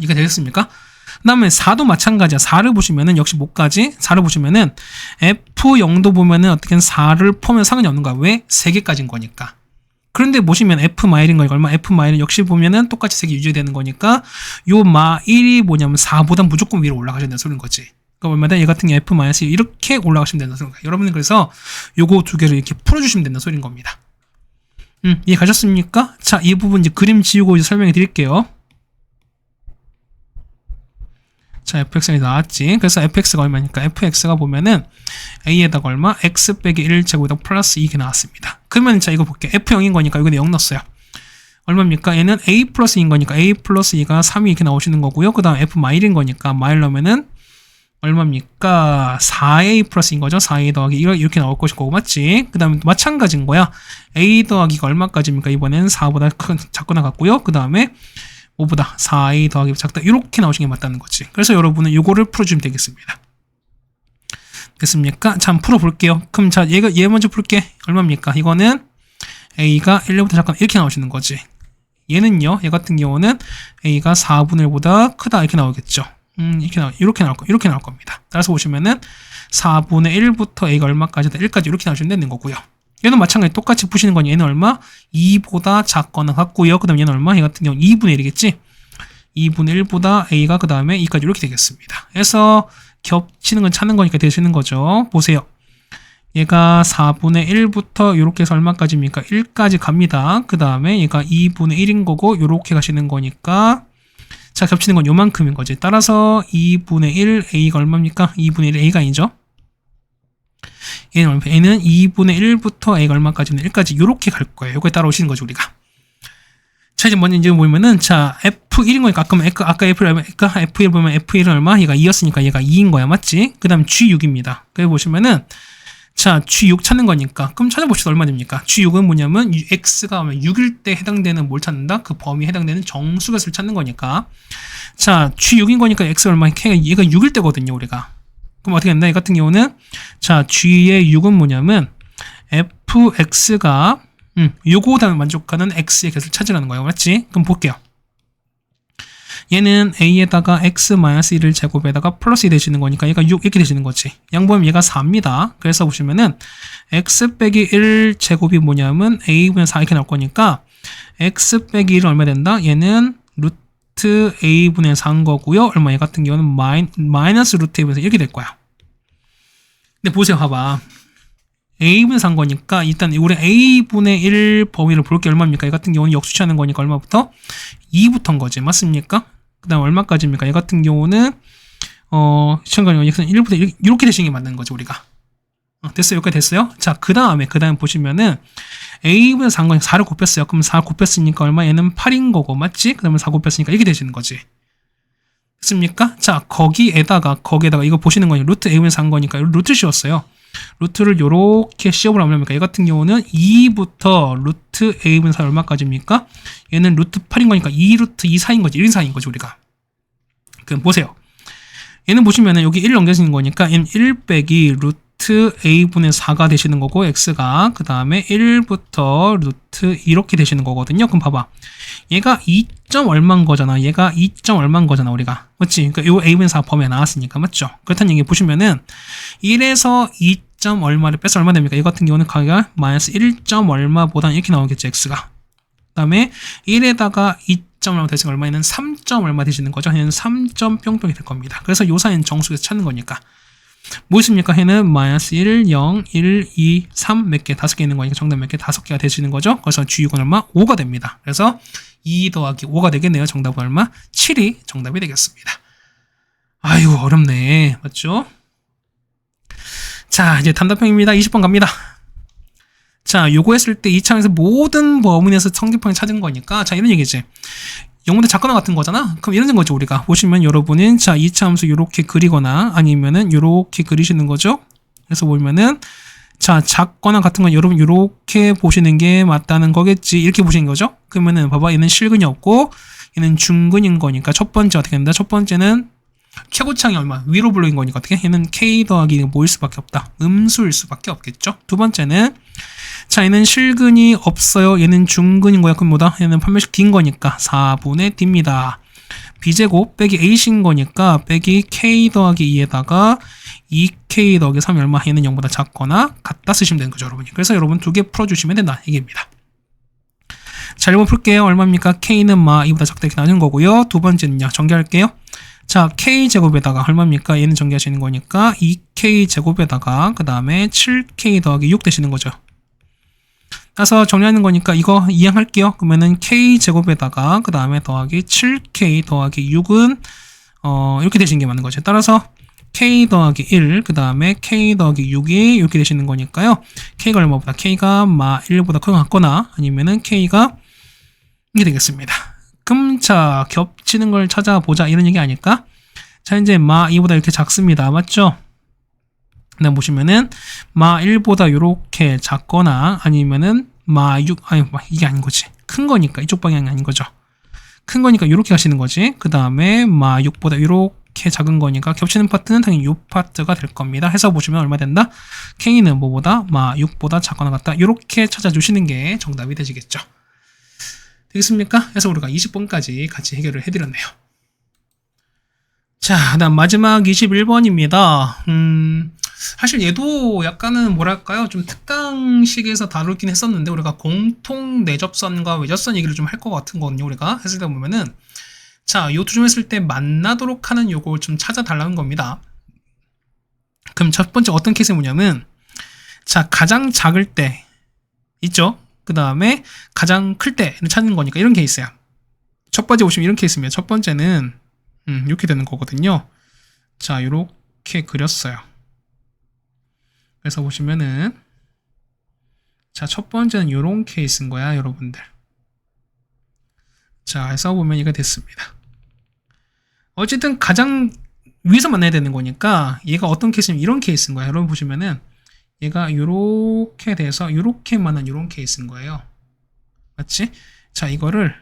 이거 되겠습니까? 그 다음에 4도 마찬가지야. 4를 보시면은 역시 못가지 4를 보시면은 F0도 보면은 어떻게 4를 포함하면 상관이 없는 거야. 왜? 3개까지인 거니까. 그런데 보시면 F 마일인 거니까 얼마? F 마일은 역시 보면은 똑같이 3개 유지되는 거니까 요 마일이 뭐냐면 4보다 무조건 위로 올라가셔야 된다는 소리인 거지. 그러니까 얼마다 얘 같은 게 F 마이너스 이렇게 올라가시면 된다는 소리인 거야. 여러분은 그래서 요거 두 개를 이렇게 풀어주시면 된다는 소리인 겁니다. 이해 가셨습니까? 자, 이 부분 이제 그림 지우고 이제 설명해 드릴게요. 자, fx가 나왔지. 그래서 fx가 얼마니까 fx가 보면은 a에다가 얼마? x 빼기 1제곱에다가 플러스 2개 나왔습니다. 그러면 자, 이거 볼게요. f0인 거니까 여기다 0 넣었어요. 얼마입니까? 얘는 a 플러스 2인 거니까 a 플러스 2가 3이 이렇게 나오시는 거고요. 그 다음 f 마일인 거니까 마일 넣으면은 얼마입니까? 4a 플러스인 거죠. 4a 더하기 이렇게 나올 것일 거고, 맞지? 그 다음에 마찬가지인 거야. a 더하기가 얼마까지입니까? 이번엔 4보다 작거나 같고요. 그 다음에 5보다 4a 더하기 작다. 이렇게 나오시는 게 맞다는 거지. 그래서 여러분은 이거를 풀어주면 되겠습니다. 됐습니까? 자, 한번 풀어볼게요. 그럼 자, 얘 먼저 풀게. 얼마입니까? 이거는 a가 1보다 작거나 이렇게 나오시는 거지. 얘는요, 얘 같은 경우는 a가 4분의 1보다 크다 이렇게 나오겠죠. 이렇게 나올 겁니다. 따라서 보시면은 4분의 1부터 a가 얼마까지다 1까지 이렇게 나오시면 되는 거고요. 얘는 마찬가지 똑같이 푸시는 건 얘는 얼마? 2보다 작거나 같고요. 그 다음에 얘는 얼마? 얘 같은 경우 2분의 1이겠지? 2분의 1보다 a가 그 다음에 2까지 이렇게 되겠습니다. 그래서 겹치는 건 찾는 거니까 되시는 거죠. 보세요. 얘가 4분의 1부터 이렇게 해서 얼마까지입니까? 1까지 갑니다. 그 다음에 얘가 2분의 1인 거고 이렇게 가시는 거니까 자, 겹치는 건 요만큼인 거지. 따라서 2분의 1 a가 얼마입니까? 2분의 1 a가 아니죠. 얘는 2분의 1부터 a가 얼마까지는 1까지 이렇게 갈 거예요. 요거에 따라오시는 거죠, 우리가. 자, 이제 먼저 이제 보면은 자, f1인 거니까 아까 f1 보면 f1은 얼마? 얘가 2였으니까 얘가 2인 거야, 맞지? 그 다음 g6입니다. 그래 보시면은 자, g6 찾는 거니까 그럼 찾아봅시다. 얼마 됩니까? g6은 뭐냐면 x가 6일 때 해당되는 뭘 찾는다? 그 범위에 해당되는 정수값을 찾는 거니까. 자, g6인 거니까 x가 얼마? 얘가 6일 때거든요, 우리가. 그럼 어떻게 된다? 이 같은 경우는 자, g의 6은 뭐냐면 fx가 요거보다는 만족하는 x의 값을 찾으라는 거예요. 맞지? 그럼 볼게요. 얘는 a에다가 x-1을 제곱에다가 플러스 2 되시는 거니까 얘가 6 이렇게 되시는 거지. 양보하면 얘가 4입니다. 그래서 보시면은 x 빼기 1 제곱이 뭐냐면 a분의 4 이렇게 나올 거니까 x 빼기 1은 얼마 된다? 얘는 루트 a분의 4인 거고요. 얼마? 얘 같은 경우는 마이너스 루트 a분의 4 이렇게 될 거야. 근데 보세요. 봐봐. a분의 4인 거니까 일단 우리 a분의 1 범위를 볼 게 얼마입니까? 얘 같은 경우는 역수치하는 거니까 얼마부터? 2부터인 거지. 맞습니까? 그 다음 얼마까지입니까? 얘 같은 경우는 시험관이 1부터 이렇게 되시는 게 맞는 거죠, 우리가. 됐어요? 여기까지 됐어요? 자, 그 다음에 보시면은 a분의 4인 거니까 4를 곱했어요. 그럼 4 곱했으니까 얼마? 얘는 8인 거고, 맞지? 그 다음에 4 곱했으니까 이렇게 되시는 거지. 됐습니까? 자, 거기에다가 이거 보시는 거니 루트 a분의 4인 거니까 루트 씌웠어요. 루트를 요렇게 씌워보면 얘 같은 경우는 2부터 루트 a분의 4 얼마까지입니까? 얘는 루트 8인 거니까 2루트 2 4인 거지. 1인 4인 거지, 우리가. 그럼 보세요. 얘는 보시면은 여기 1 넘겨지는 거니까 얘는 1 빼기 루트 a분의 4가 되시는 거고 x가 그 다음에 1부터 루트 이렇게 되시는 거거든요. 그럼 봐봐. 얘가 2. 얼마인 거잖아. 얘가 2. 얼마인 거잖아, 우리가. 맞지? 그러니까 요 a분의 4 범위에 나왔으니까, 맞죠? 그렇다는 얘기 보시면은 1에서 2. 얼마를 빼서 얼마 됩니까? 이 같은 경우는 가격이 마이너스 1. 얼마보다 이렇게 나오겠죠, x가. 그 다음에 1에다가 2. 얼마 되시는 얼마? 얘는 3. 얼마 되시는 거죠? 얘는 3. 뿅뿅이 될 겁니다. 그래서 요 사이는 정수에서 찾는 거니까. 뭐 있습니까? 얘는 마이너스 1, 0, 1, 2, 3 몇 개, 5개 있는 거니까 정답 몇 개? 5개가 되시는 거죠? 그래서 G6은 얼마? 5가 됩니다. 그래서 2 더하기 5가 되겠네요. 정답은 얼마? 7이 정답이 되겠습니다. 아유, 어렵네. 맞죠? 자, 이제 단답형입니다. 20번 갑니다. 자, 요거 했을 때 이 차에서 모든 범위에서 성립형을 찾은 거니까 자, 이런 얘기지. 0보다 작거나 같은 거잖아. 그럼 이런 거죠, 우리가. 보시면 여러분은 자, 이 차함수 요렇게 그리거나 아니면은 요렇게 그리시는 거죠. 그래서 보면은 자, 작거나 같은 건 여러분 요렇게 보시는 게 맞다는 거겠지. 이렇게 보시는 거죠. 그러면은 봐봐. 얘는 실근이 없고 얘는 중근인 거니까 첫 번째 어떻게 된다? 첫 번째는 최고창이 얼마? 위로 블록인 거니까 어떻게? 얘는 k 더하기 뭐일 수밖에 없다. 음수일 수밖에 없겠죠. 두 번째는 자, 얘는 실근이 없어요. 얘는 중근인 거야. 그럼 뭐다? 얘는 판별식 D인 거니까 4분의 D입니다. B제곱 빼기 A신 거니까 빼기 K 더하기 2에다가 2K 더하기 3이 얼마? 얘는 0보다 작거나 같다 쓰시면 되는 거죠, 여러분이. 그래서 여러분 두 개 풀어주시면 된다. 얘기입니다. 자, 1번 풀게요. 얼마입니까? K는 2보다 작다 이렇게 나눈 거고요. 두 번째는요. 전개할게요. 자, K제곱에다가 얼마입니까? 얘는 전개하시는 거니까 2K제곱에다가 그 다음에 7K 더하기 6 되시는 거죠. 따라서 정리하는 거니까 이거 이행할게요. 그러면은 k제곱에다가 그 다음에 더하기 7k 더하기 6은 이렇게 되시는 게 맞는 거죠. 따라서 k 더하기 1, 그 다음에 k 더하기 6이 이렇게 되시는 거니까요. k가 얼마보다? k가 1보다 크거나 같거나 아니면은 k가 이게 되겠습니다. 그럼 자, 겹치는 걸 찾아보자 이런 얘기 아닐까? 자, 이제 2보다 이렇게 작습니다. 맞죠? 그다음 보시면은 1보다 이렇게 작거나 아니면은 6, 아니 이게 아닌 거지. 큰 거니까 이쪽 방향이 아닌 거죠. 큰 거니까 이렇게 하시는 거지. 그 다음에 6보다 이렇게 작은 거니까 겹치는 파트는 당연히 이 파트가 될 겁니다. 해서 보시면 얼마 된다? k는 뭐보다? 6보다 작거나 같다. 이렇게 찾아주시는 게 정답이 되시겠죠. 되겠습니까? 그래서 우리가 20번까지 같이 해결을 해드렸네요. 자, 그다음 마지막 21번입니다. 사실 얘도 약간은 뭐랄까요? 좀 특강식에서 다루긴 했었는데 우리가 공통 내접선과 외접선 얘기를 좀 할 것 같은 거거든요. 우리가 했을 때 보면은 자, 요 두 점 했을 때 만나도록 하는 요걸 좀 찾아달라는 겁니다. 그럼 첫 번째 어떤 케이스 뭐냐면 자, 가장 작을 때 있죠? 그 다음에 가장 클 때를 찾는 거니까 이런 케이스야. 첫 번째 보시면 이런 케이스입니다. 첫 번째는 이렇게 되는 거거든요. 자, 이렇게 그렸어요. 그래서 보시면은 자, 첫 번째는 이런 케이스인 거야, 여러분들. 자, 해서 보면 이게 됐습니다. 어쨌든 가장 위에서 만나야 되는 거니까 얘가 어떤 케이스냐면 이런 케이스인 거야. 여러분 보시면은 얘가 이렇게 돼서 이렇게 만난 이런 케이스인 거예요. 맞지? 자, 이거를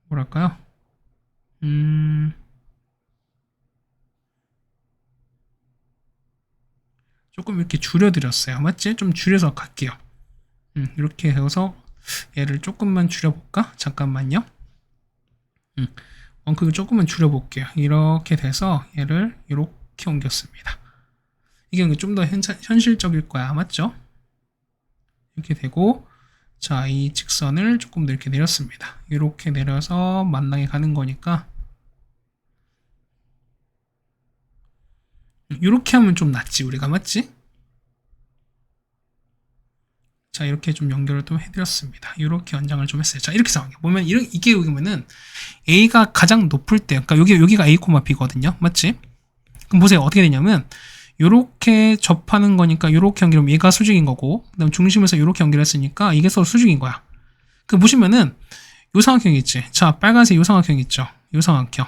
뭐랄까요? 조금 이렇게 줄여드렸어요. 맞지? 좀 줄여서 갈게요. 이렇게 해서 얘를 조금만 줄여볼까? 잠깐만요. 원크를 조금만 줄여볼게요. 이렇게 돼서 얘를 이렇게 옮겼습니다. 이게 좀 더 현실적일 거야. 맞죠? 이렇게 되고 자, 이 직선을 조금 더 이렇게 내렸습니다. 이렇게 내려서 만나게 가는 거니까 이렇게 하면 좀 낫지 우리가. 맞지? 자, 이렇게 좀 연결을 좀 해드렸습니다. 이렇게 연장을 좀 했어요. 자, 이렇게 상황이 보면 이게 보면은 A가 가장 높을 때, 그러니까 여기가 A, B거든요. 맞지? 그럼 보세요. 어떻게 되냐면 이렇게 접하는 거니까 이렇게 연결하면 얘가 수직인 거고, 그다음 중심에서 이렇게 연결했으니까 이게 서로 수직인 거야. 그 보시면은 요 삼각형이 있지. 자, 빨간색 요 삼각형 있죠. 요 삼각형.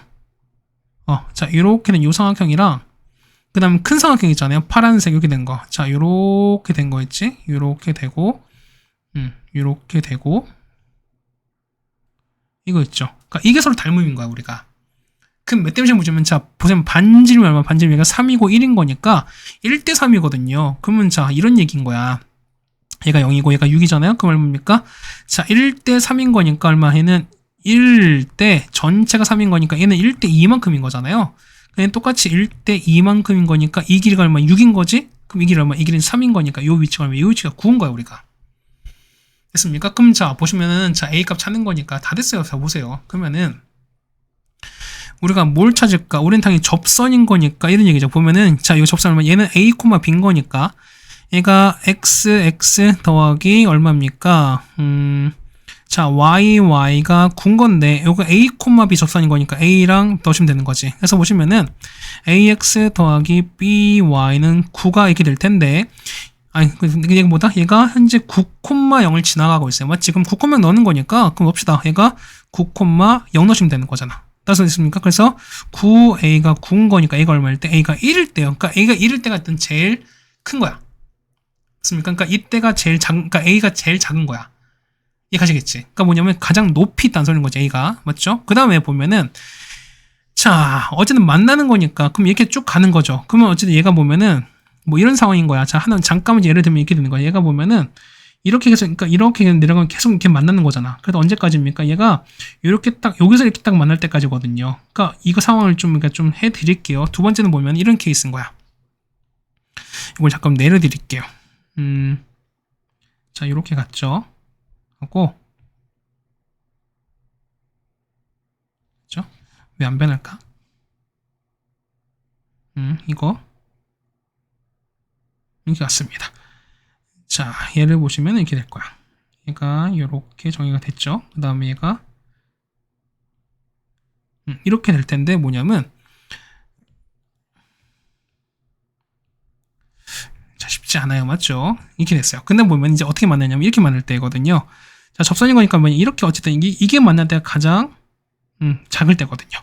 자, 이렇게 된 요 삼각형이랑 그 다음 큰 삼각형 있잖아요. 파란색 이렇게 된 거. 자, 요렇게 된 거 있지? 요렇게 되고, 요렇게 되고, 이거 있죠. 그러니까 이게 서로 닮음인 거야, 우리가. 그럼 몇 대 몇이냐 보시면, 자, 보시면 반지름이 얼마? 반지름이 얘가 3이고 1인 거니까 1대 3이거든요. 그러면 자, 이런 얘기인 거야. 얘가 0이고 얘가 6이잖아요. 그럼 얼마입니까? 자, 1대 3인 거니까 얼마? 얘는 1대 전체가 3인 거니까 얘는 1대 2만큼인 거잖아요. 얘는 똑같이 1대 2만큼인 거니까 이 길이가 얼마? 6인 거지? 그럼 이 길이 얼마? 이 길이는 3인 거니까 이 위치가 얼마? 이 위치가 9인 거야, 우리가. 됐습니까? 그럼 자, 보시면은 자, A 값 찾는 거니까 다 됐어요. 자, 보세요. 그러면은 우리가 뭘 찾을까? 우린 당연히 접선인 거니까 이런 얘기죠. 보면은 자, 이거 접선 얼마? 얘는 A, B인 거니까 얘가 x 더하기 얼마입니까? 자, y가 9인 건데 요거 a, b 접선인 거니까 a랑 넣으시면 되는 거지. 그래서 보시면은 ax 더하기 by는 9가 이렇게 될 텐데 아니 이게 뭐다? 얘가 현재 9,0을 지나가고 있어요. 맞지? 그럼 9,0 넣는 거니까 그럼 봅시다. 얘가 9,0 넣으시면 되는 거잖아. 따라서 됐습니까? 그래서 9a가 9인 거니까 a가 얼마일 때? a가 1일 때요. 그러니까 a가 1일 때가 일단 제일 큰 거야. 맞습니까? 그러니까 이때가 제일 작은, 그러니까 a가 제일 작은 거야. 이해가시겠지? 그러니까 뭐냐면 가장 높이 있다는 소리인 거지, A가. 맞죠? 그 다음에 보면은, 자, 어쨌든 만나는 거니까, 그럼 이렇게 쭉 가는 거죠. 그러면 어쨌든 얘가 보면은, 뭐 이런 상황인 거야. 자, 잠깐만 예를 들면 이렇게 되는 거야. 얘가 보면은, 이렇게 해서, 그러니까 이렇게 내려가면 계속 이렇게 만나는 거잖아. 그래도 언제까지입니까? 얘가 이렇게 딱, 여기서 이렇게 딱 만날 때까지거든요. 그러니까 이거 상황을 그러니까 좀 해드릴게요. 두 번째는 보면 이런 케이스인 거야. 이걸 잠깐 내려드릴게요. 자, 이렇게 갔죠. 하고 그죠? 왜 안 변할까? 이거 이렇게 왔습니다. 자, 얘를 보시면 이렇게 될 거야. 얘가 이렇게 정의가 됐죠. 그 다음에 얘가 이렇게 될 텐데 뭐냐면 자, 쉽지 않아요. 맞죠? 이렇게 됐어요. 근데 보면 이제 어떻게 만나냐면 이렇게 만들 때거든요. 자, 접선인 거니까 뭐 이렇게 어쨌든 이게 만날 때가 가장 작을 때거든요.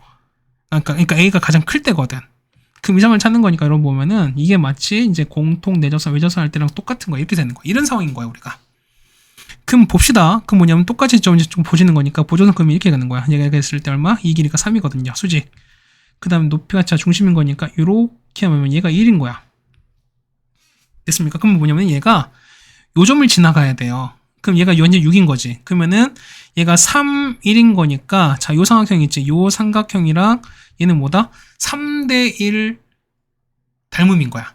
그러니까 A가 가장 클 때거든. 그 이상을 찾는 거니까 여러분 보면은 이게 마치 이제 공통 내접선 외접선 할 때랑 똑같은 거야. 이렇게 되는 거야. 이런 상황인 거야, 우리가. 그럼 봅시다. 그럼 뭐냐면 똑같이 좀 보시는 거니까 보조선 그러면 이렇게 가는 거야. 얘가 이렇게 했을 때 얼마? 2 길이가 3이거든요. 수직. 그 다음에 높이가 자 중심인 거니까 이렇게 하면 얘가 1인 거야. 됐습니까? 그러면 뭐냐면 얘가 요 점을 지나가야 돼요. 그럼 얘가 현재 6인 거지. 그러면은 얘가 3, 1인 거니까 자, 요 삼각형 있지. 요 삼각형이랑 얘는 뭐다? 3대 1 닮음인 거야.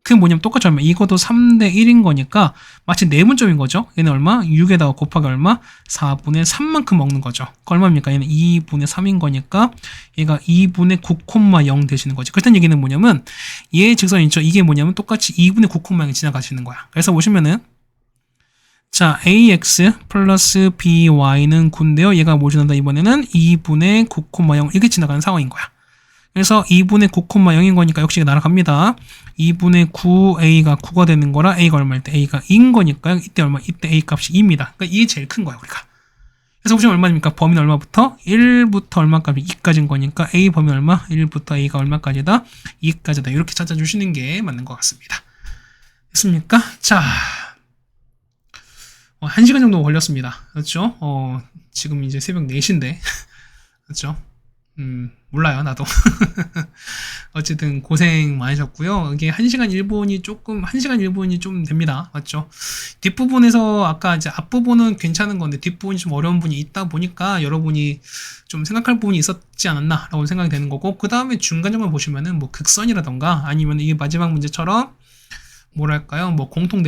그게 뭐냐면 똑같이 얼마? 이것도 3대 1인 거니까 마치 내분점인 거죠. 얘는 얼마? 6에다가 곱하기 얼마? 4분의 3만큼 먹는 거죠. 그 얼마입니까? 얘는 2분의 3인 거니까 얘가 2분의 9,0 되시는 거지. 그렇다는 얘기는 뭐냐면 얘 직선 있죠. 이게 뭐냐면 똑같이 2분의 9,0이 지나가시는 거야. 그래서 보시면은 자, ax 플러스 by는 9인데요. 얘가 뭐 지난다? 이번에는 2분의 9,0 이렇게 지나가는 상황인 거야. 그래서 2분의 9,0인 거니까 역시 날아갑니다. 2분의 9a가 9가 되는 거라 a가 얼마일 때 a가 2인 거니까요. 이때 얼마? 이때 a 값이 2입니다. 그러니까 이게 제일 큰 거야, 우리가. 그래서 보시면 얼마입니까? 범위는 얼마부터? 1부터 얼마까지? 2까지인 거니까 a 범위 얼마? 1부터 a가 얼마까지다? 2까지다. 이렇게 찾아주시는 게 맞는 것 같습니다. 됐습니까? 자, 1시간 정도 걸렸습니다. 그렇죠? 지금 이제 새벽 4시인데. 그렇죠? 몰라요, 나도. 어쨌든 고생 많으셨고요. 이게 1시간 1분이 좀 됩니다. 맞죠? 뒷부분에서 아까 이제 앞부분은 괜찮은 건데 뒷부분이 좀 어려운 부분이 있다 보니까 여러분이 좀 생각할 부분이 있었지 않았나라고 생각이 되는 거고, 그 다음에 중간점을 보시면은 뭐 극선이라던가 아니면 이게 마지막 문제처럼 뭐랄까요? 뭐 공통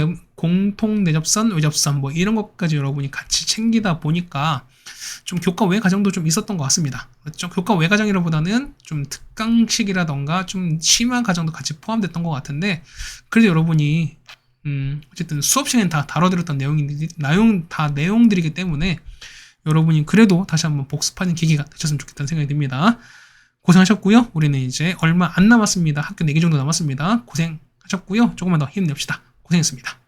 내접선, 외접선 뭐 이런 것까지 여러분이 같이 챙기다 보니까 좀 교과 외 과정도 좀 있었던 것 같습니다. 그렇죠? 교과 외 과정이라보다는 좀 특강식이라던가 좀 심화 과정도 같이 포함됐던 것 같은데, 그래도 여러분이 어쨌든 수업 시간에 다 다뤄드렸던 내용들이기 때문에 여러분이 그래도 다시 한번 복습하는 계기가 되셨으면 좋겠다는 생각이 듭니다. 고생하셨고요. 우리는 이제 얼마 안 남았습니다. 학교 4개 정도 남았습니다. 고생하셨고요. 조금만 더 힘냅시다. 고생했습니다.